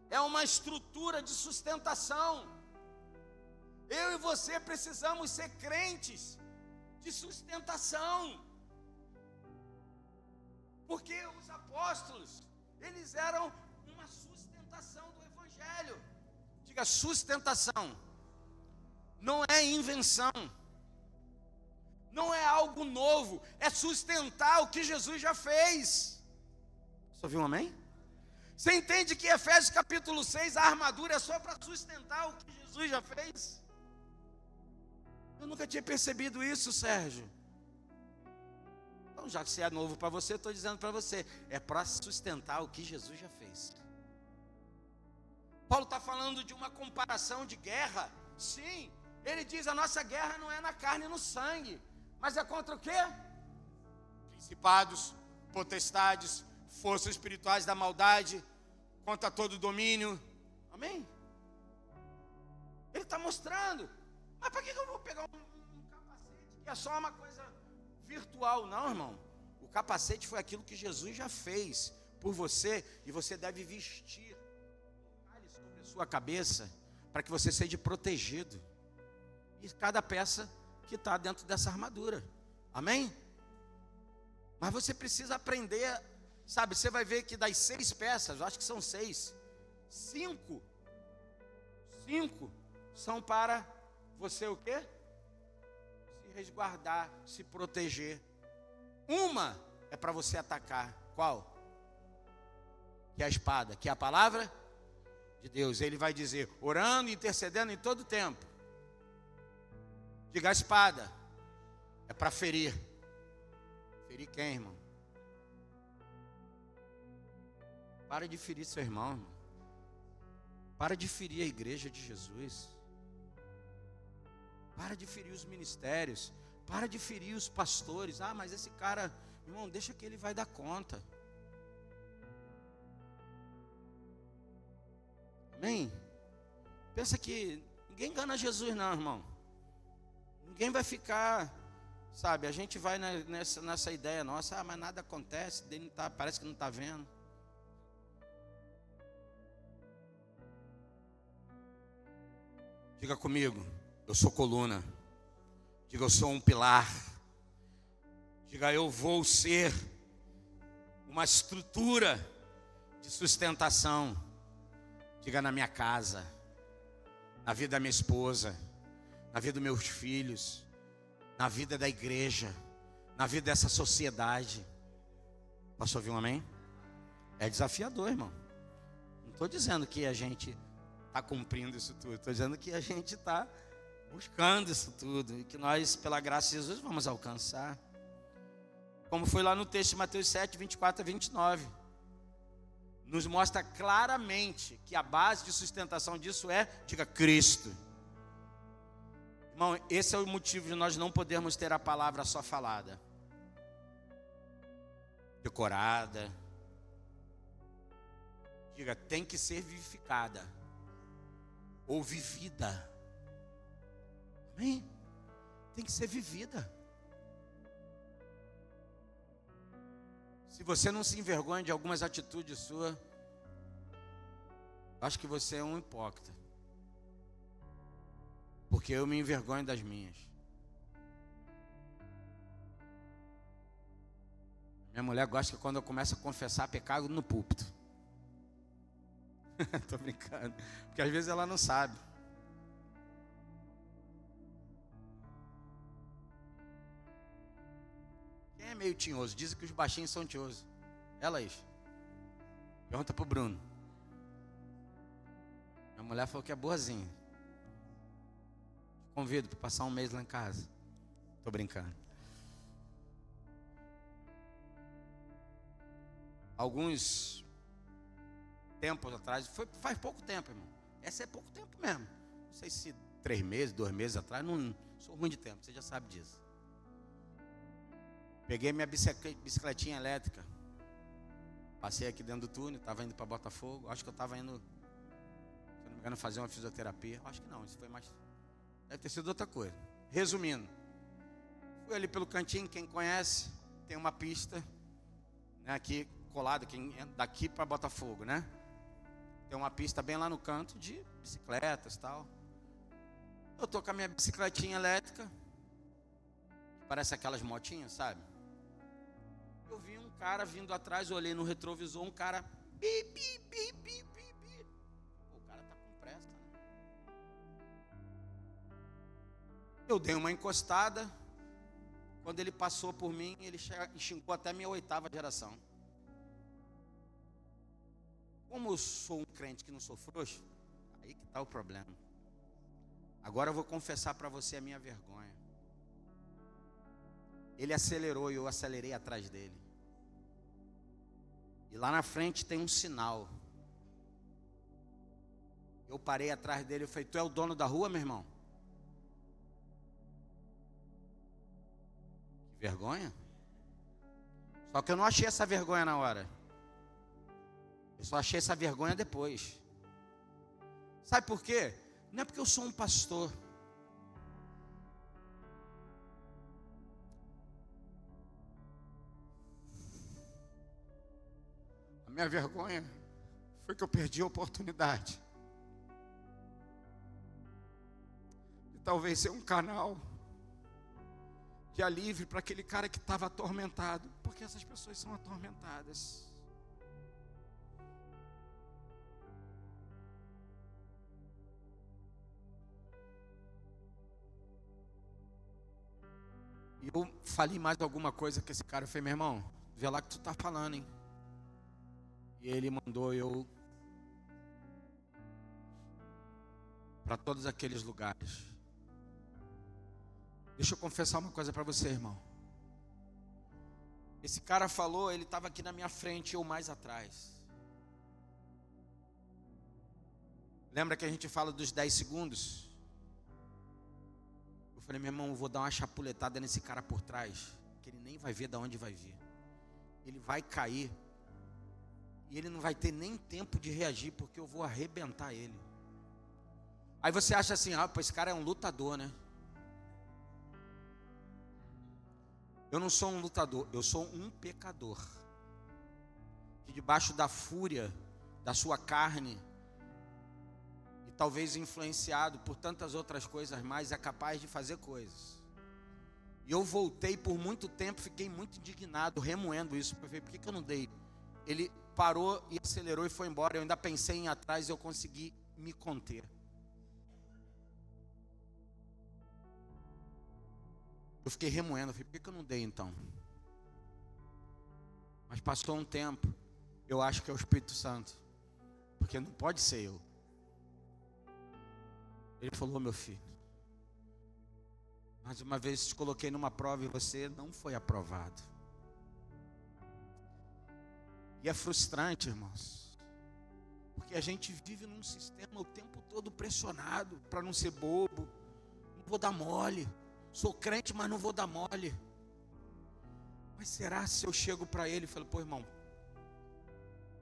A: É uma estrutura de sustentação. Eu e você precisamos ser crentes de sustentação. Porque os apóstolos, eles eram uma sustentação do Evangelho. Diga, sustentação. Não é invenção. Não é algo novo, é sustentar o que Jesus já fez. Você ouviu um amém? Você entende que Efésios capítulo 6, a armadura é só para sustentar o que Jesus já fez? Eu nunca tinha percebido isso, Sérgio. Então, já que isso é novo para você, estou dizendo para você, é para sustentar o que Jesus já fez. Paulo está falando de uma comparação de guerra. Sim, ele diz, a nossa guerra não é na carne e no sangue, mas é contra o quê? Principados, potestades, forças espirituais da maldade, contra todo domínio. Amém? Ele está mostrando. Mas para que eu vou pegar um capacete que é só uma coisa virtual? Não, irmão. O capacete foi aquilo que Jesus já fez por você, e você deve vestir sobre a sua cabeça para que você seja protegido. E cada peça que está dentro dessa armadura, amém? Mas você precisa aprender, sabe, você vai ver que das 6 peças, eu acho que são 6, 5 são para você o quê? Se resguardar, se proteger. Uma é para você atacar, qual? Que é a espada, que é a palavra de Deus. Ele vai dizer, orando e intercedendo em todo tempo. Diga, a espada é para ferir. Ferir quem, irmão? Para de ferir seu irmão, irmão. Para de ferir a igreja de Jesus. Para de ferir os ministérios. Para de ferir os pastores. Ah, mas esse cara, irmão, deixa que ele vai dar conta. Amém? Pensa que ninguém engana Jesus não, irmão. Ninguém vai ficar, Sabe, a gente vai nessa ideia nossa, mas nada acontece, ele não tá, parece que não está vendo. Diga comigo, eu sou coluna. Diga, eu sou um pilar. Diga, eu vou ser uma estrutura de sustentação. Diga, na minha casa, na vida da minha esposa, na vida dos meus filhos, na vida da igreja, na vida dessa sociedade. Posso ouvir um amém? É desafiador, irmão. Não estou dizendo que a gente está cumprindo isso tudo. Estou dizendo que a gente está buscando isso tudo. E que nós, pela graça de Jesus, vamos alcançar. Como foi lá no texto de Mateus 7, 24 a 29. Nos mostra claramente que a base de sustentação disso é, diga, Cristo. Irmão, esse é o motivo de nós não podermos ter a palavra só falada, decorada. Diga, tem que ser vivificada ou vivida. Amém? Tem que ser vivida. Se você não se envergonha de algumas atitudes suas, acho que você é um hipócrita. Porque eu me envergonho das minhas. Minha mulher gosta que quando eu começo a confessar pecado no púlpito. Tô brincando. Porque às vezes ela não sabe. Quem é meio tinhoso? Dizem que os baixinhos são tinhosos. Elas. Pergunta pro Bruno. Minha mulher falou que é boazinha. Convido para passar um mês lá em casa. Tô brincando. Alguns tempos atrás, faz pouco tempo, irmão. Essa é pouco tempo mesmo. Não sei se 3 meses, 2 meses atrás, não sou ruim de tempo, você já sabe disso. Peguei minha bicicletinha elétrica. Passei aqui dentro do túnel, estava indo para Botafogo. Acho que eu estava indo, se não me engano, fazer uma fisioterapia. Acho que não, isso foi mais... Deve ter sido outra coisa. Resumindo, fui ali pelo cantinho, quem conhece, tem uma pista, né, aqui colada, daqui para Botafogo, né? Tem uma pista bem lá no canto de bicicletas e tal. Eu tô com a minha bicicletinha elétrica, parece aquelas motinhas, sabe? Eu vi um cara vindo atrás, eu olhei no retrovisor, um cara bi, bi, bi, bi, bi, bi. O cara tá com pressa, né? Eu dei uma encostada. Quando ele passou por mim, ele xingou até minha 8ª geração. Como eu sou um crente que não sou frouxo, aí que está o problema. Agora eu vou confessar para você a minha vergonha. Ele acelerou e eu acelerei atrás dele. E lá na frente tem um sinal. Eu parei atrás dele e falei, tu é o dono da rua, meu irmão? Que vergonha. Só que eu não achei essa vergonha na hora. Eu só achei essa vergonha depois. Sabe por quê? Não é porque eu sou um pastor. A minha vergonha foi que eu perdi a oportunidade de talvez ser um canal de alívio para aquele cara que estava atormentado. Porque essas pessoas são atormentadas. E eu falei mais alguma coisa que esse cara fez, meu irmão, vê lá que tu tá falando, hein? E ele mandou eu para todos aqueles lugares. Deixa eu confessar uma coisa para você, irmão. Esse cara falou, ele estava aqui na minha frente, eu mais atrás. Lembra que a gente fala dos 10 segundos? Eu falei, meu irmão, eu vou dar uma chapuletada nesse cara por trás, que ele nem vai ver de onde vai vir. Ele vai cair. E ele não vai ter nem tempo de reagir, porque eu vou arrebentar ele. Aí você acha assim, pô, esse cara é um lutador, né? Eu não sou um lutador, eu sou um pecador. Que debaixo da fúria da sua carne, e talvez influenciado por tantas outras coisas mais, é capaz de fazer coisas. E eu voltei por muito tempo, fiquei muito indignado, remoendo isso. Eu falei, por que eu não dei? Ele parou e acelerou e foi embora. Eu ainda pensei em ir atrás e eu consegui me conter. Eu fiquei remoendo, eu falei, por que eu não dei então? Mas passou um tempo, eu acho que é o Espírito Santo, porque não pode ser eu. Ele falou, meu filho, mais uma vez te coloquei numa prova e você não foi aprovado. E é frustrante, irmãos, porque a gente vive num sistema o tempo todo pressionado para não ser bobo. Não vou dar mole. Sou crente, mas não vou dar mole. Mas será se eu chego para ele e falo, pô, irmão,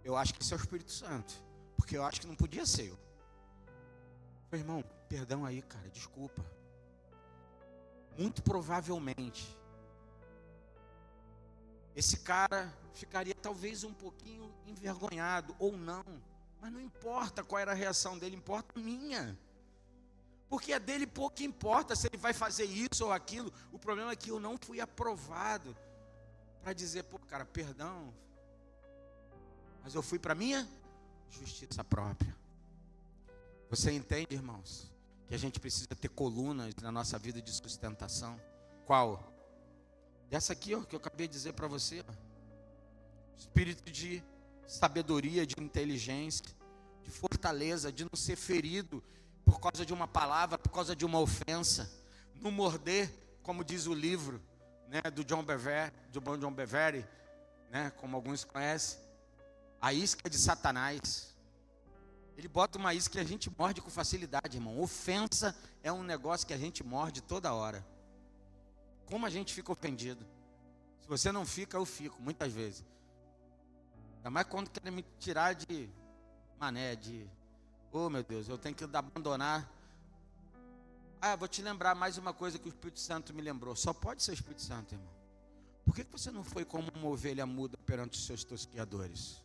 A: eu acho que esse é o Espírito Santo, porque eu acho que não podia ser eu. Pô, irmão, perdão aí, cara, desculpa. Muito provavelmente esse cara ficaria talvez um pouquinho envergonhado ou não, mas não importa qual era a reação dele, importa a minha. Porque é dele pouco importa se ele vai fazer isso ou aquilo. O problema é que eu não fui aprovado para dizer, pô, cara, perdão, mas eu fui para minha justiça própria. Você entende, irmãos, que a gente precisa ter colunas na nossa vida de sustentação? Qual? Dessa aqui, ó, que eu acabei de dizer para você, ó. Espírito de sabedoria, de inteligência, de fortaleza, de não ser ferido por causa de uma palavra, por causa de uma ofensa, não morder, como diz o livro, né, do John Bevere, né, como alguns conhecem, a isca de Satanás. Ele bota uma isca que a gente morde com facilidade, irmão. Ofensa é um negócio que a gente morde toda hora. Como a gente fica ofendido. Se você não fica, eu fico, muitas vezes. Ainda mais quando querem me tirar de mané, oh meu Deus, eu tenho que abandonar. Vou te lembrar mais uma coisa que o Espírito Santo me lembrou. Só pode ser o Espírito Santo, irmão. Por que você não foi como uma ovelha muda perante os seus tosqueadores?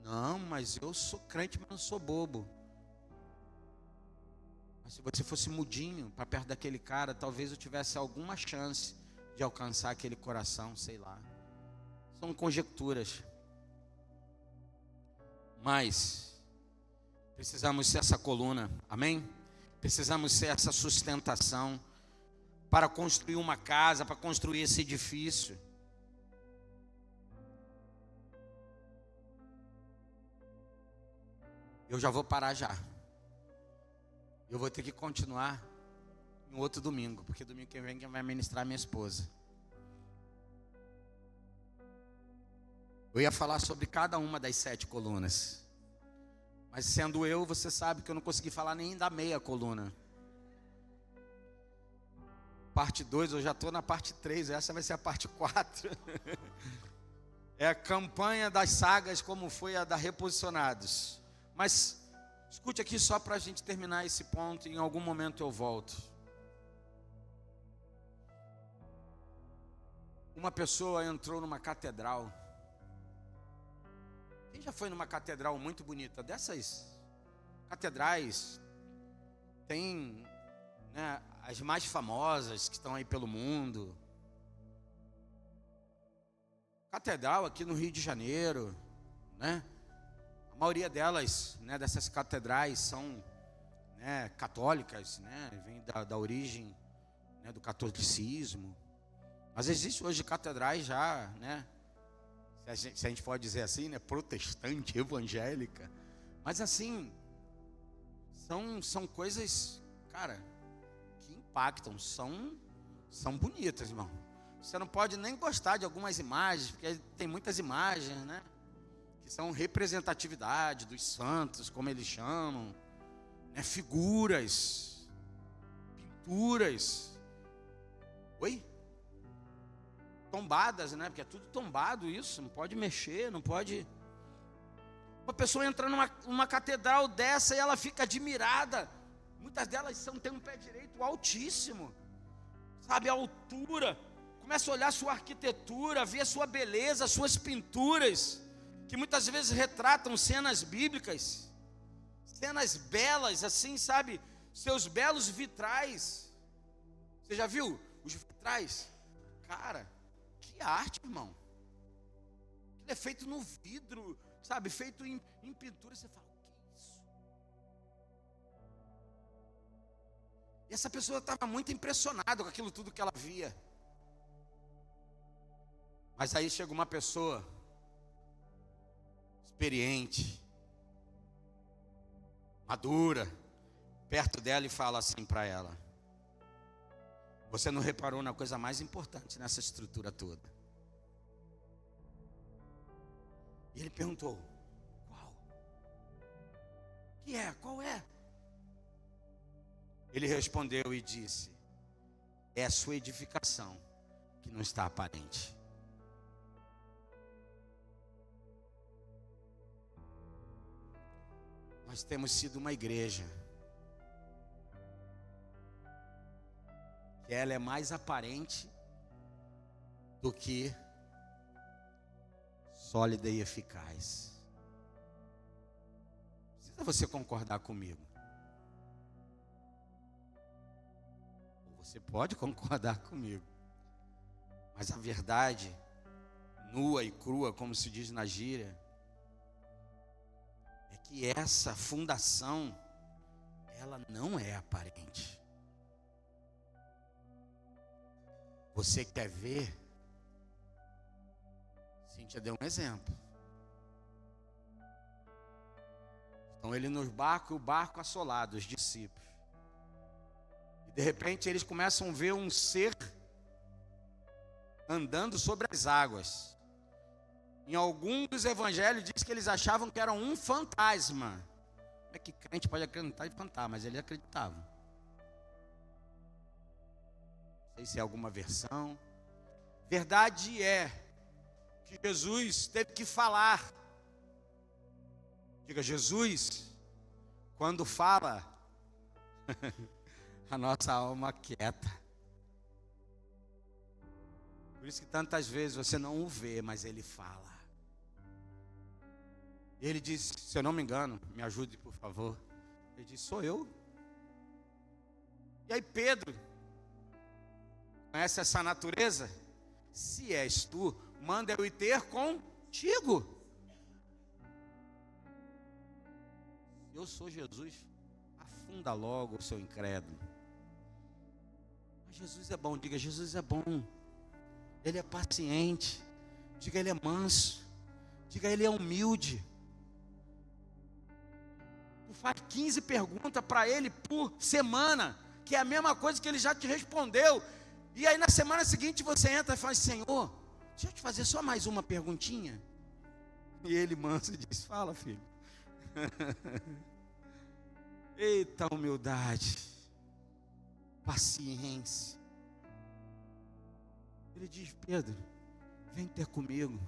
A: Não, mas eu sou crente, mas não sou bobo. Mas se você fosse mudinho para perto daquele cara, talvez eu tivesse alguma chance de alcançar aquele coração, sei lá. São conjecturas. Mas precisamos ser essa coluna, amém? Precisamos ser essa sustentação para construir uma casa, para construir esse edifício. Eu já vou parar já. Eu vou ter que continuar em outro domingo, porque domingo que vem quem vai ministrar é minha esposa. Eu ia falar sobre cada uma das 7 colunas. Mas sendo eu, você sabe que eu não consegui falar nem da meia coluna. Parte 2, eu já estou na parte 3, essa vai ser a parte 4. É a campanha das sagas, como foi a da Reposicionados. Mas escute aqui só para a gente terminar esse ponto, e em algum momento eu volto. Uma pessoa entrou numa catedral. Quem já foi numa catedral muito bonita? Dessas catedrais, tem, né, as mais famosas que estão aí pelo mundo. Catedral aqui no Rio de Janeiro, né? A maioria delas, né, dessas catedrais são, né, católicas, né? Vem da origem, né, do catolicismo. Mas existe hoje catedrais já, né? Se a gente pode dizer assim, né, protestante, evangélica. Mas assim, são coisas, cara, que impactam, são bonitas, irmão. Você não pode nem gostar de algumas imagens, porque tem muitas imagens, né, que são representatividade dos santos, como eles chamam, né, figuras, pinturas. Oi? Tombadas, né? Porque é tudo tombado isso, não pode mexer, não pode. Uma pessoa entra numa catedral dessa e ela fica admirada. Muitas delas têm um pé direito altíssimo. sabe, a altura, começa a olhar a sua arquitetura, ver a sua beleza, as suas pinturas, que muitas vezes retratam cenas bíblicas, cenas belas, assim, sabe, seus belos vitrais. Você já viu os vitrais? Cara, que arte, irmão. Ele é feito no vidro, sabe, feito em pintura. Você fala, o que é isso? E essa pessoa estava muito impressionada com aquilo tudo que ela via. Mas aí chega uma pessoa experiente, madura, perto dela e fala assim para ela: você não reparou na coisa mais importante nessa estrutura toda? E ele perguntou: qual? Que é? Qual é? Ele respondeu e disse: é a sua edificação que não está aparente. Nós temos sido uma igreja que ela é mais aparente do que sólida e eficaz. Precisa você concordar comigo. Você pode concordar comigo, mas a verdade nua e crua, como se diz na gíria, é que essa fundação, ela não é aparente. Você quer ver? Cíntia deu um exemplo. Estão ele nos barcos, o barco assolado, os discípulos. E de repente eles começam a ver um ser andando sobre as águas. Em algum dos evangelhos diz que eles achavam que era um fantasma. É que crente pode acreditar em fantasma, mas ele acreditava. Não sei se é alguma versão. Verdade é que Jesus teve que falar. Diga, Jesus, quando fala, a nossa alma quieta. Por isso que tantas vezes você não o vê, mas ele fala. Ele disse, se eu não me engano, me ajude por favor. Ele disse, sou eu. E aí Pedro, conhece essa natureza? Se és tu, manda eu ir ter contigo. Eu sou Jesus, afunda logo o seu incrédulo. Mas Jesus é bom, diga, Jesus é bom. Ele é paciente, diga, ele é manso, diga, ele é humilde. Tu faz 15 perguntas para ele por semana, que é a mesma coisa que ele já te respondeu. E aí na semana seguinte você entra e fala, Senhor, deixa eu te fazer só mais uma perguntinha. E ele manso diz, fala filho. Eita humildade, paciência. Ele diz, Pedro, vem ter comigo.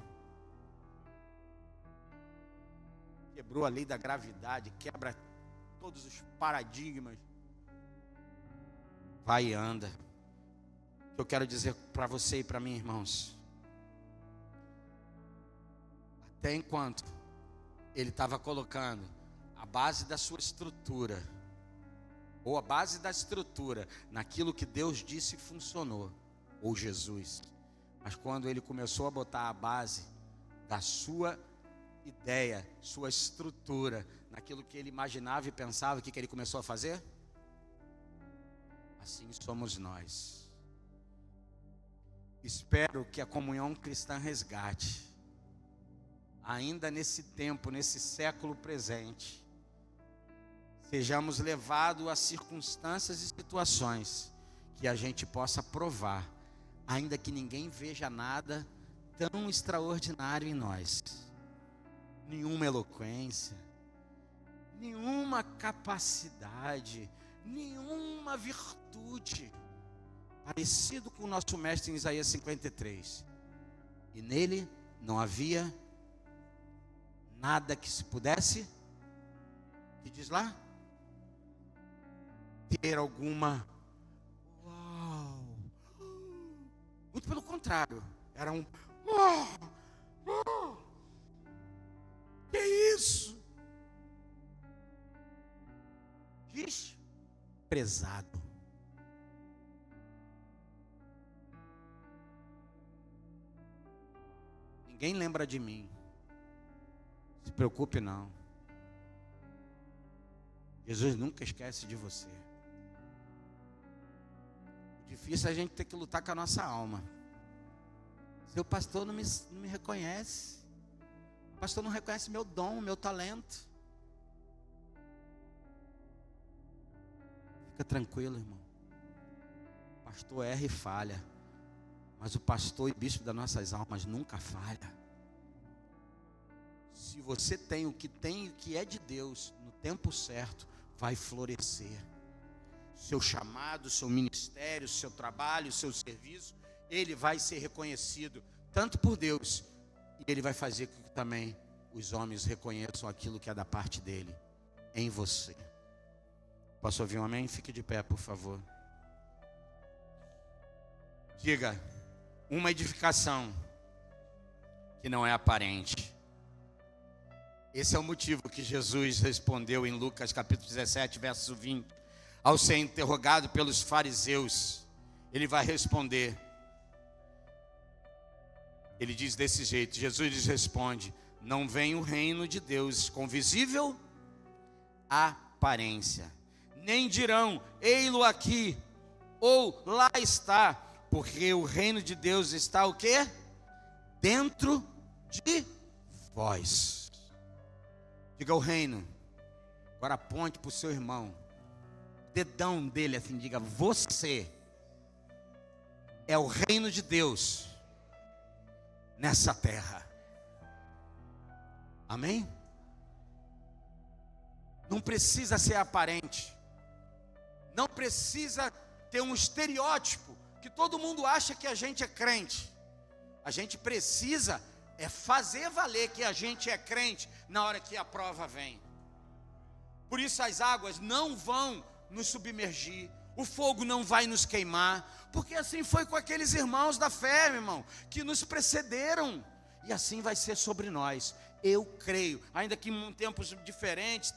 A: Quebrou a lei da gravidade, quebra todos os paradigmas. Vai e anda. O que eu quero dizer para você e para mim, irmãos, até enquanto ele estava colocando a base da sua estrutura, ou a base da estrutura, naquilo que Deus disse funcionou, ou Jesus. Mas quando ele começou a botar a base da sua ideia, sua estrutura, naquilo que ele imaginava e pensava, o que ele começou a fazer? Assim somos nós. Espero que a comunhão cristã resgate, ainda nesse tempo, nesse século presente, sejamos levados a circunstâncias e situações que a gente possa provar, ainda que ninguém veja nada tão extraordinário em nós. Nenhuma eloquência, nenhuma capacidade, nenhuma virtude, parecido com o nosso mestre em Isaías 53. E nele não havia nada que se pudesse, que diz lá? Ter alguma, uau, Muito pelo contrário, era um... Que isso? Desprezado. Ninguém lembra de mim. Se preocupe não. Jesus nunca esquece de você. O difícil é a gente ter que lutar com a nossa alma. Seu pastor não me reconhece. O pastor não reconhece meu dom, meu talento. Fica tranquilo, irmão. O pastor erra e falha. Mas o pastor e bispo das nossas almas nunca falha. Se você tem o que é de Deus, no tempo certo, vai florescer. Seu chamado, seu ministério, seu trabalho, seu serviço, ele vai ser reconhecido, tanto por Deus, e ele vai fazer com que também os homens reconheçam aquilo que é da parte dele, em você. Posso ouvir um amém? Fique de pé, por favor. Diga, uma edificação que não é aparente. Esse é o motivo que Jesus respondeu em Lucas capítulo 17, verso 20. Ao ser interrogado pelos fariseus, ele vai responder. Ele diz desse jeito, Jesus lhes responde: não vem o reino de Deus com visível aparência, nem dirão, ei-lo aqui, ou lá está, porque o reino de Deus está o quê? Dentro de vós. Diga o reino. Agora aponte para o seu irmão. Dedão dele assim, diga, você é o reino de Deus nessa terra. Amém? Não precisa ser aparente. Não precisa ter um estereótipo que todo mundo acha que a gente é crente. A gente precisa fazer valer que a gente é crente na hora que a prova vem. Por isso as águas não vão nos submergir, o fogo não vai nos queimar, porque assim foi com aqueles irmãos da fé, meu irmão, que nos precederam, e assim vai ser sobre nós. Eu creio, ainda que em tempos diferentes,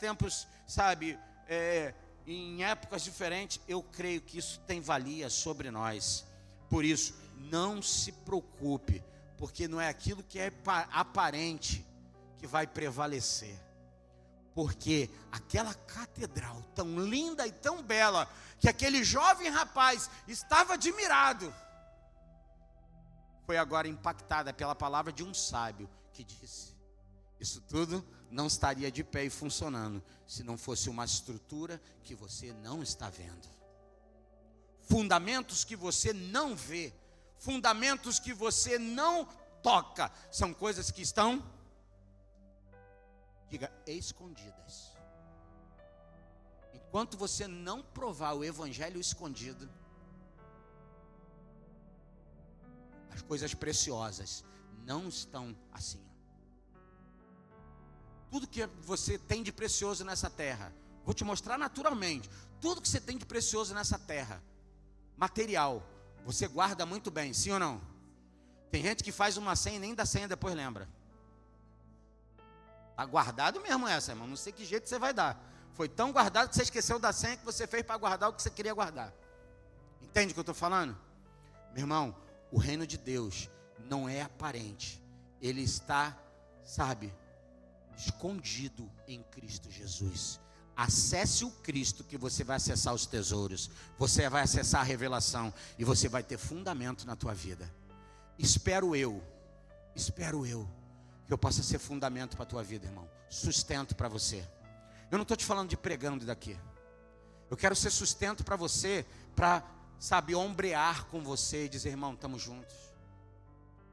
A: em épocas diferentes, eu creio que isso tem valia sobre nós. Por isso, não se preocupe, porque não é aquilo que é aparente que vai prevalecer. Porque aquela catedral tão linda e tão bela, que aquele jovem rapaz estava admirado, foi agora impactada pela palavra de um sábio que disse: isso tudo não estaria de pé e funcionando se não fosse uma estrutura que você não está vendo. Fundamentos que você não vê, fundamentos que você não toca, são coisas que estão, diga, escondidas. Enquanto você não provar o evangelho escondido, as coisas preciosas não estão assim. Tudo que você tem de precioso nessa terra, vou te mostrar naturalmente, tudo que você tem de precioso nessa terra, material, você guarda muito bem, sim ou não? Tem gente que faz uma senha e nem da senha depois lembra. Está guardado mesmo essa, irmão, não sei que jeito você vai dar. Foi tão guardado que você esqueceu da senha que você fez para guardar o que você queria guardar. Entende o que eu estou falando? Meu irmão, o reino de Deus não é aparente. Ele está, escondido em Cristo Jesus. Acesse o Cristo que você vai acessar os tesouros. Você vai acessar a revelação e você vai ter fundamento na tua vida. Espero eu que eu possa ser fundamento para a tua vida, irmão. Sustento para você. Eu não estou te falando de pregando daqui. Eu quero ser sustento para você, para, ombrear com você e dizer, irmão, estamos juntos.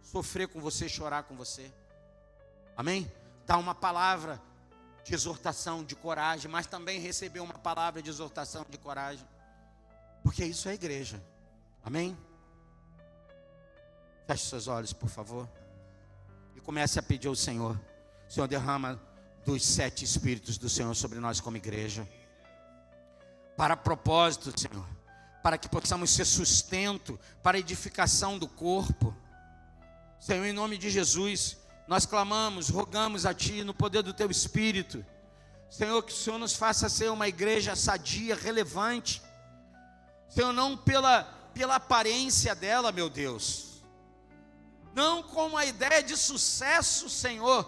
A: Sofrer com você, chorar com você. Amém? Dar uma palavra de exortação, de coragem, mas também receber uma palavra de exortação, de coragem. Porque isso é a igreja. Amém? Feche seus olhos, por favor. E comece a pedir ao Senhor. Senhor, derrama dos 7 Espíritos do Senhor sobre nós como igreja. Para propósito, Senhor. para que possamos ser sustento para a edificação do corpo. Senhor, em nome de Jesus, nós clamamos, rogamos a Ti, no poder do Teu Espírito, Senhor, que o Senhor nos faça ser uma igreja sadia, relevante, Senhor, não pela aparência dela, meu Deus, não com a ideia de sucesso, Senhor,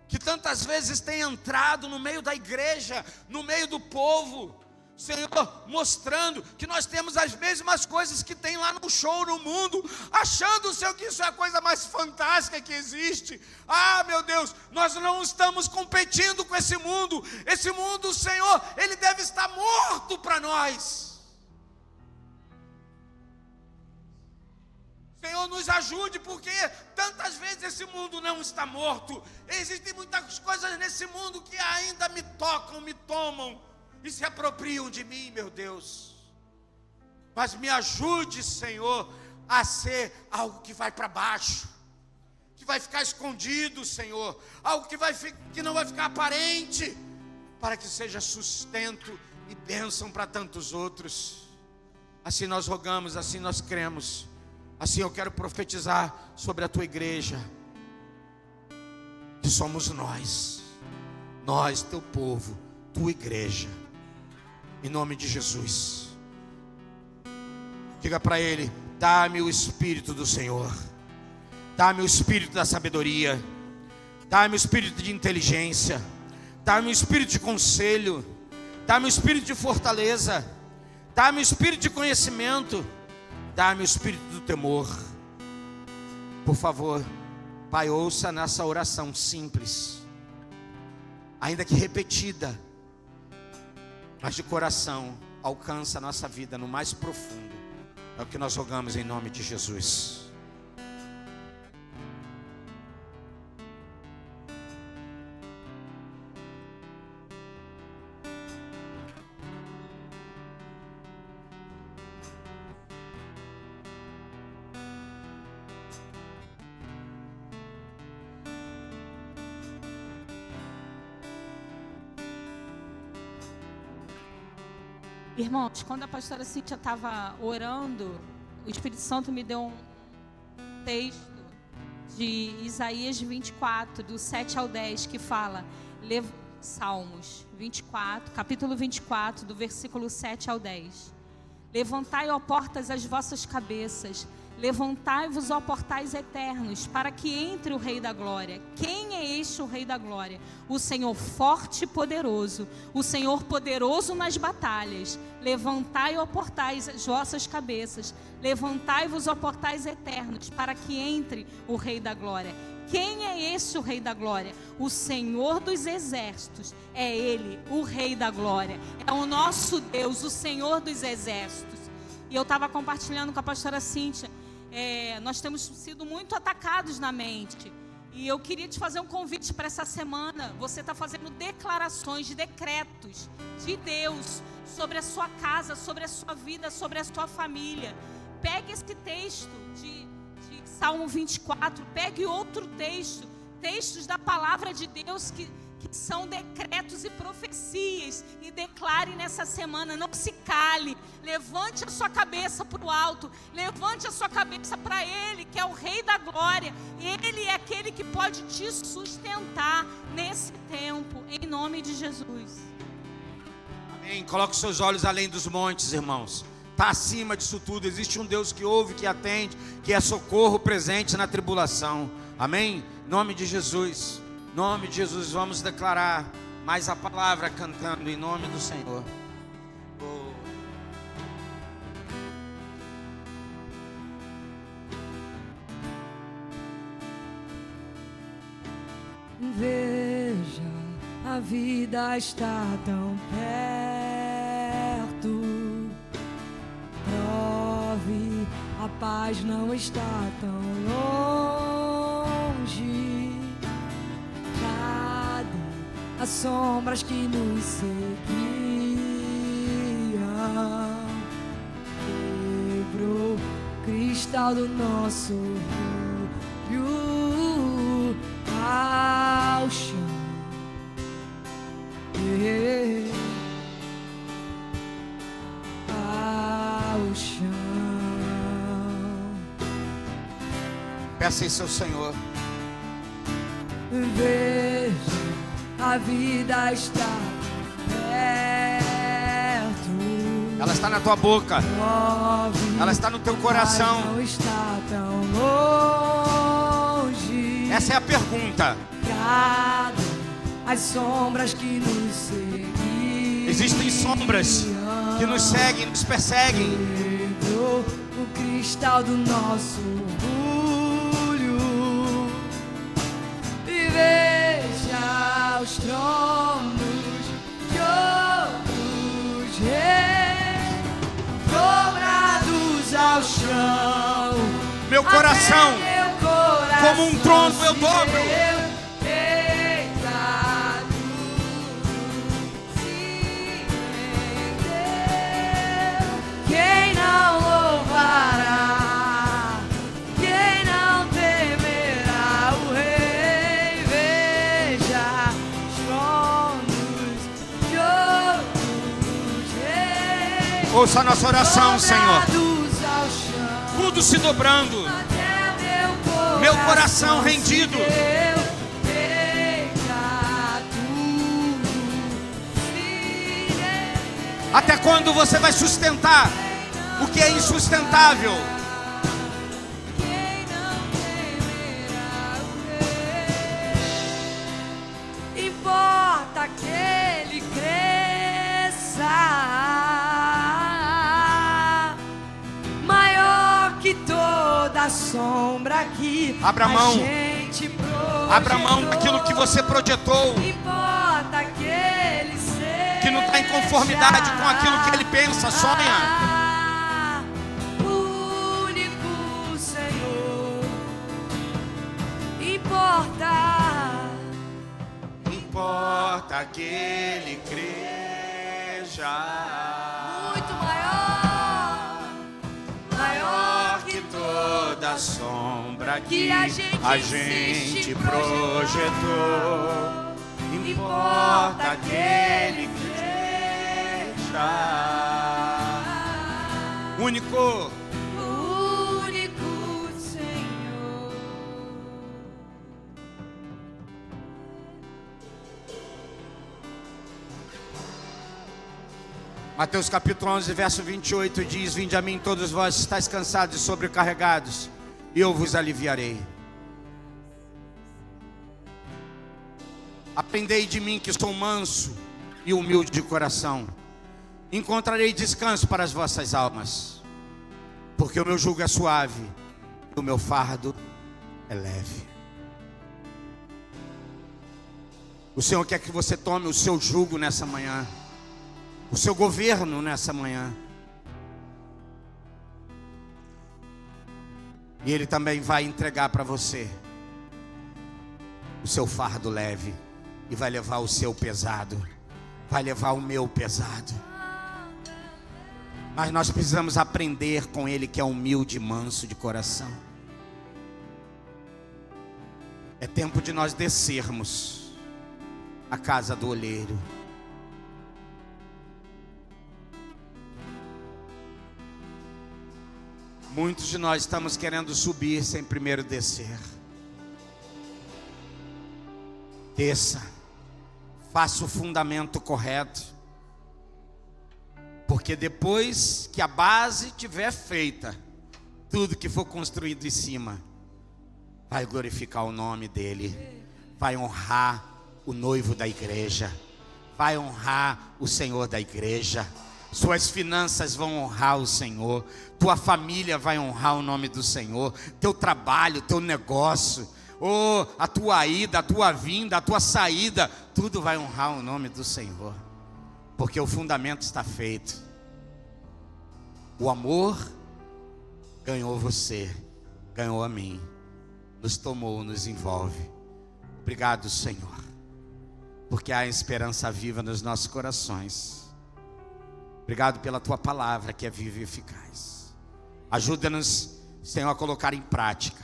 A: que tantas vezes tem entrado no meio da igreja, no meio do povo, Senhor, mostrando que nós temos as mesmas coisas que tem lá no show no mundo, achando, Senhor, que isso é a coisa mais fantástica que existe. Ah, meu Deus, nós não estamos competindo com esse mundo, Senhor, ele deve estar morto para nós. Senhor, nos ajude, porque tantas vezes esse mundo não está morto. Existem muitas coisas nesse mundo que ainda me tocam, me tomam e se apropriam de mim, meu Deus. Mas me ajude, Senhor, a ser algo que vai para baixo, que vai ficar escondido, Senhor, algo que não vai ficar aparente, para que seja sustento e bênção para tantos outros. Assim nós rogamos, assim nós cremos. Assim eu quero profetizar sobre a Tua igreja, que somos nós, Teu povo, Tua igreja, em nome de Jesus. Diga para Ele: dá-me o Espírito do Senhor, dá-me o Espírito da sabedoria, dá-me o Espírito de inteligência, dá-me o Espírito de conselho, dá-me o Espírito de fortaleza, dá-me o Espírito de conhecimento, dá-me o Espírito do temor. Por favor, Pai, ouça nessa oração simples, ainda que repetida, mas de coração, alcança a nossa vida no mais profundo. É o que nós rogamos em nome de Jesus.
B: Irmãos, quando a pastora Cíntia estava orando, o Espírito Santo me deu um texto de Isaías 24, do 7 ao 10, que fala, Salmos 24, capítulo 24, do versículo 7 ao 10. Levantai, ó portas, as vossas cabeças, levantai-vos, ó portais eternos, para que entre o Rei da Glória. Quem é este o Rei da Glória? O Senhor forte e poderoso, o Senhor poderoso nas batalhas. Levantai, ó portais, as vossas cabeças, levantai-vos, ó portais eternos, para que entre o Rei da Glória. Quem é esse o Rei da Glória? O Senhor dos Exércitos. É Ele, o Rei da Glória. É o nosso Deus, o Senhor dos Exércitos. E eu estava compartilhando com a pastora Cíntia. Nós temos sido muito atacados na mente. E eu queria te fazer um convite para essa semana. Você está fazendo declarações, de decretos de Deus sobre a sua casa, sobre a sua vida, sobre a sua família. Pegue esse texto de Salmo 24, pegue outro texto, textos da palavra de Deus que são decretos e profecias, e declare nessa semana. Não se cale, levante a sua cabeça para o alto, levante a sua cabeça para Ele, que é o Rei da Glória. Ele é aquele que pode te sustentar nesse tempo, em nome de Jesus.
A: Amém. Coloque os seus olhos além dos montes, irmãos. Está acima disso tudo. Existe um Deus que ouve, que atende, que é socorro presente na tribulação. Amém? Em nome de Jesus. Em nome de Jesus, vamos declarar mais a palavra cantando em nome do Senhor.
C: Veja, a vida está tão perto. Prove, a paz não está tão longe. Cadê as sombras que nos seguiam? Quebrou o cristal do nosso olho ao chão. Ao chão.
A: Peça isso ao Senhor.
C: Vejo, a vida está perto.
A: Ela está na tua boca. Ela está no teu coração.
C: Não está tão longe.
A: Essa é a pergunta.
C: As sombras que nos seguem.
A: Existem sombras que nos seguem, nos perseguem.
C: O cristal do nosso orgulho. E veja os tronos de outros reis dobrados ao chão.
A: Meu coração, como um trono, eu dobro.
C: Quem não louvará, quem não temerá o Rei? Veja os tronos de outros reis.
A: Ouça a nossa oração, Senhor.
C: Dobrados ao chão.
A: Tudo se dobrando.
C: Até
A: Meu coração rendido. Até quando você vai sustentar o que é insustentável?
C: Importa que ele cresça, maior que toda a sombra que
A: abra mão.
C: a gente projetou.
A: Abra mão daquilo que você projetou,
C: Importa que ele seja,
A: que não está em conformidade com aquilo que ele pensa, sonha.
C: o único Senhor.
A: Importa que ele cresça,
C: Muito maior
A: que toda sombra
C: que a gente
A: projetou. Importa que ele cresça. Único.
C: o único Senhor.
A: Mateus capítulo 11, verso 28 diz: Vinde a mim todos vós que estáis cansados e sobrecarregados, e eu vos aliviarei. Aprendei de mim que sou manso e humilde de coração. Encontrarei descanso para as vossas almas, porque o meu jugo é suave e o meu fardo é leve. O Senhor quer que você tome o seu jugo nessa manhã, o seu governo nessa manhã. E Ele também vai entregar para você o seu fardo leve, e vai levar o seu pesado, vai levar o meu pesado. Mas nós precisamos aprender com Ele, que é humilde e manso de coração. É tempo de nós descermos a casa do olheiro. Muitos de nós estamos querendo subir sem primeiro descer. Desça, faça o fundamento correto, porque depois que a base estiver feita, tudo que for construído em cima vai glorificar o nome dEle, vai honrar o noivo da igreja, vai honrar o Senhor da igreja. Suas finanças vão honrar o Senhor, tua família vai honrar o nome do Senhor, teu trabalho, teu negócio, a tua ida, a tua vinda, a tua saída, tudo vai honrar o nome do Senhor, porque o fundamento está feito. O amor ganhou você, ganhou a mim, nos tomou, nos envolve. Obrigado, Senhor, porque há esperança viva nos nossos corações. Obrigado pela tua palavra, que é viva e eficaz. Ajuda-nos, Senhor, a colocar em prática.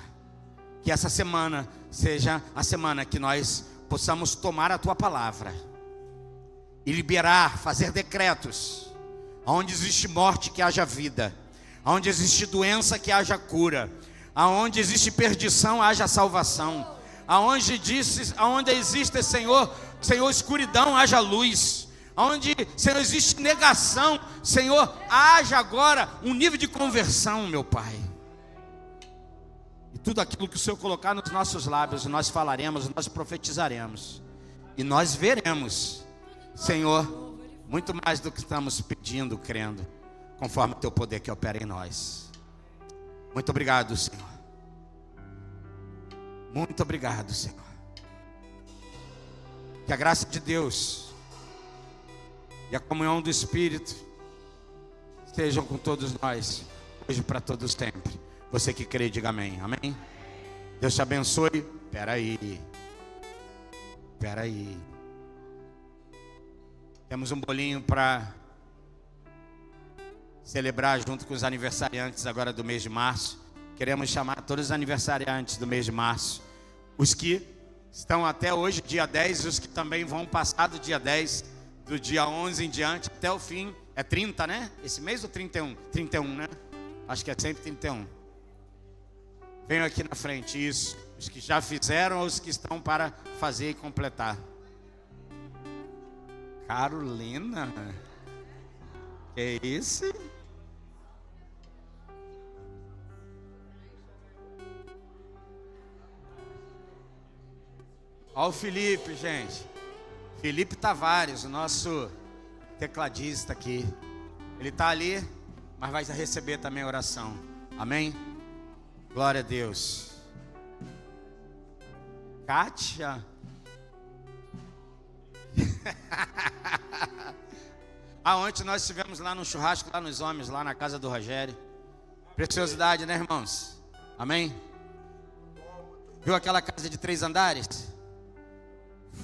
A: Que essa semana seja a semana que nós possamos tomar a tua palavra e liberar, fazer decretos. Onde existe morte, que haja vida. Onde existe doença, que haja cura. Aonde existe perdição, haja salvação. Aonde existe, Senhor, escuridão, haja luz. Onde, Senhor, existe negação, Senhor, haja agora um nível de conversão, meu Pai. E tudo aquilo que o Senhor colocar nos nossos lábios, nós falaremos, nós profetizaremos. E nós veremos, Senhor, muito mais do que estamos pedindo, crendo, conforme o Teu poder que opera em nós. Muito obrigado, Senhor. Muito obrigado, Senhor. Que a graça de Deus e a comunhão do Espírito estejam com todos nós, hoje para todos sempre. Você que crê, diga amém. Amém? Deus te abençoe. Peraí. Temos um bolinho para celebrar junto com os aniversariantes agora do mês de março. Queremos chamar todos os aniversariantes do mês de março. Os que estão até hoje, dia 10, e os que também vão passar do dia 10, do dia 11 em diante, até o fim. É 30, né? Esse mês ou 31? 31, né? Acho que é sempre 31. Venham aqui na frente, isso. Os que já fizeram ou os que estão para fazer e completar. Carolina. Que isso? Olha o Felipe, gente. Felipe Tavares, o nosso tecladista aqui. Ele está ali, mas vai receber também a oração. Amém? Glória a Deus. Kátia. Ontem nós estivemos lá no churrasco, lá nos homens, lá na casa do Rogério. Preciosidade, né, irmãos? Amém? Viu aquela casa de 3 andares?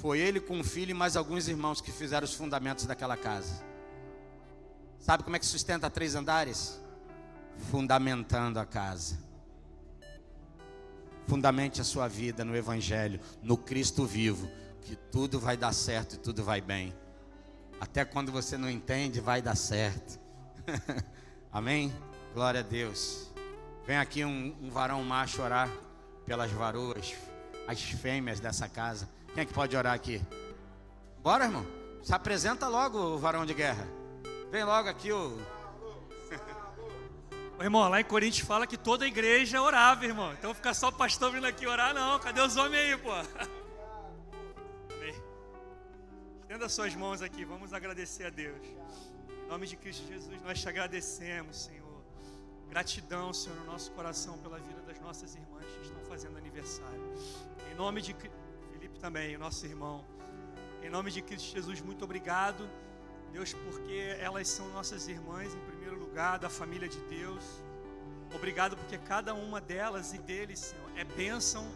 A: Foi ele com o filho e mais alguns irmãos que fizeram os fundamentos daquela casa. Sabe como é que sustenta 3 andares? Fundamentando a casa. Fundamente a sua vida no Evangelho, no Cristo vivo, que tudo vai dar certo e tudo vai bem. Até quando você não entende, vai dar certo. Amém? Glória a Deus. Vem aqui um varão macho orar pelas varoas, as fêmeas dessa casa. Quem é que pode orar aqui? Bora, irmão? Se apresenta logo, o varão de guerra. Vem logo aqui o...
D: Ô, irmão, lá em Coríntios fala que toda a igreja orava, irmão. Então fica só o pastor vindo aqui orar, não. Cadê os homens aí, pô? Amém. Estenda suas mãos aqui, vamos agradecer a Deus. Em nome de Cristo Jesus, nós te agradecemos, Senhor. Gratidão, Senhor, no nosso coração pela vida das nossas irmãs que estão fazendo aniversário. Em nome de Felipe também, nosso irmão. Em nome de Cristo Jesus, muito obrigado, Deus, porque elas são nossas irmãs, em primeiro lugar, da família de Deus. Obrigado porque cada uma delas e deles, Senhor, é bênção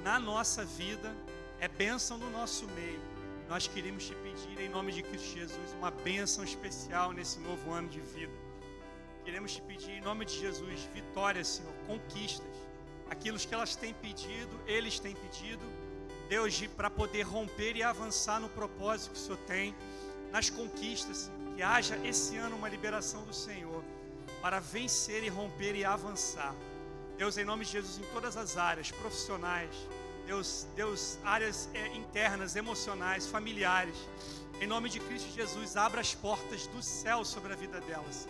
D: na nossa vida, é bênção no nosso meio. Nós queremos te pedir, em nome de Cristo Jesus, uma bênção especial nesse novo ano de vida. Queremos te pedir, em nome de Jesus, vitórias, Senhor, conquistas. Aquilo que elas têm pedido, eles têm pedido, Deus, para poder romper e avançar no propósito que o Senhor tem, nas conquistas, Senhor. Que haja esse ano uma liberação do Senhor, para vencer e romper e avançar. Deus, em nome de Jesus, em todas as áreas, profissionais, Deus, áreas internas, emocionais, familiares. Em nome de Cristo Jesus, abra as portas do céu sobre a vida delas,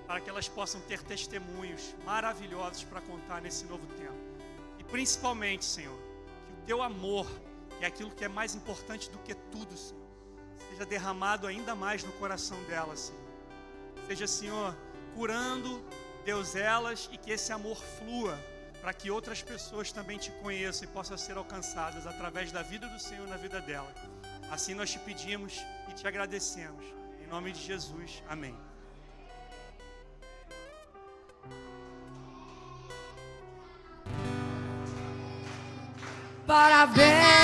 D: para que elas possam ter testemunhos maravilhosos para contar nesse novo tempo. E principalmente, Senhor, que o Teu amor, que é aquilo que é mais importante do que tudo, Senhor, seja derramado ainda mais no coração delas, Senhor. Seja, Senhor, curando, Deus, elas, e que esse amor flua, para que outras pessoas também te conheçam e possam ser alcançadas através da vida do Senhor na vida dela. Assim nós te pedimos e te agradecemos. Em nome de Jesus, amém.
C: Parabéns.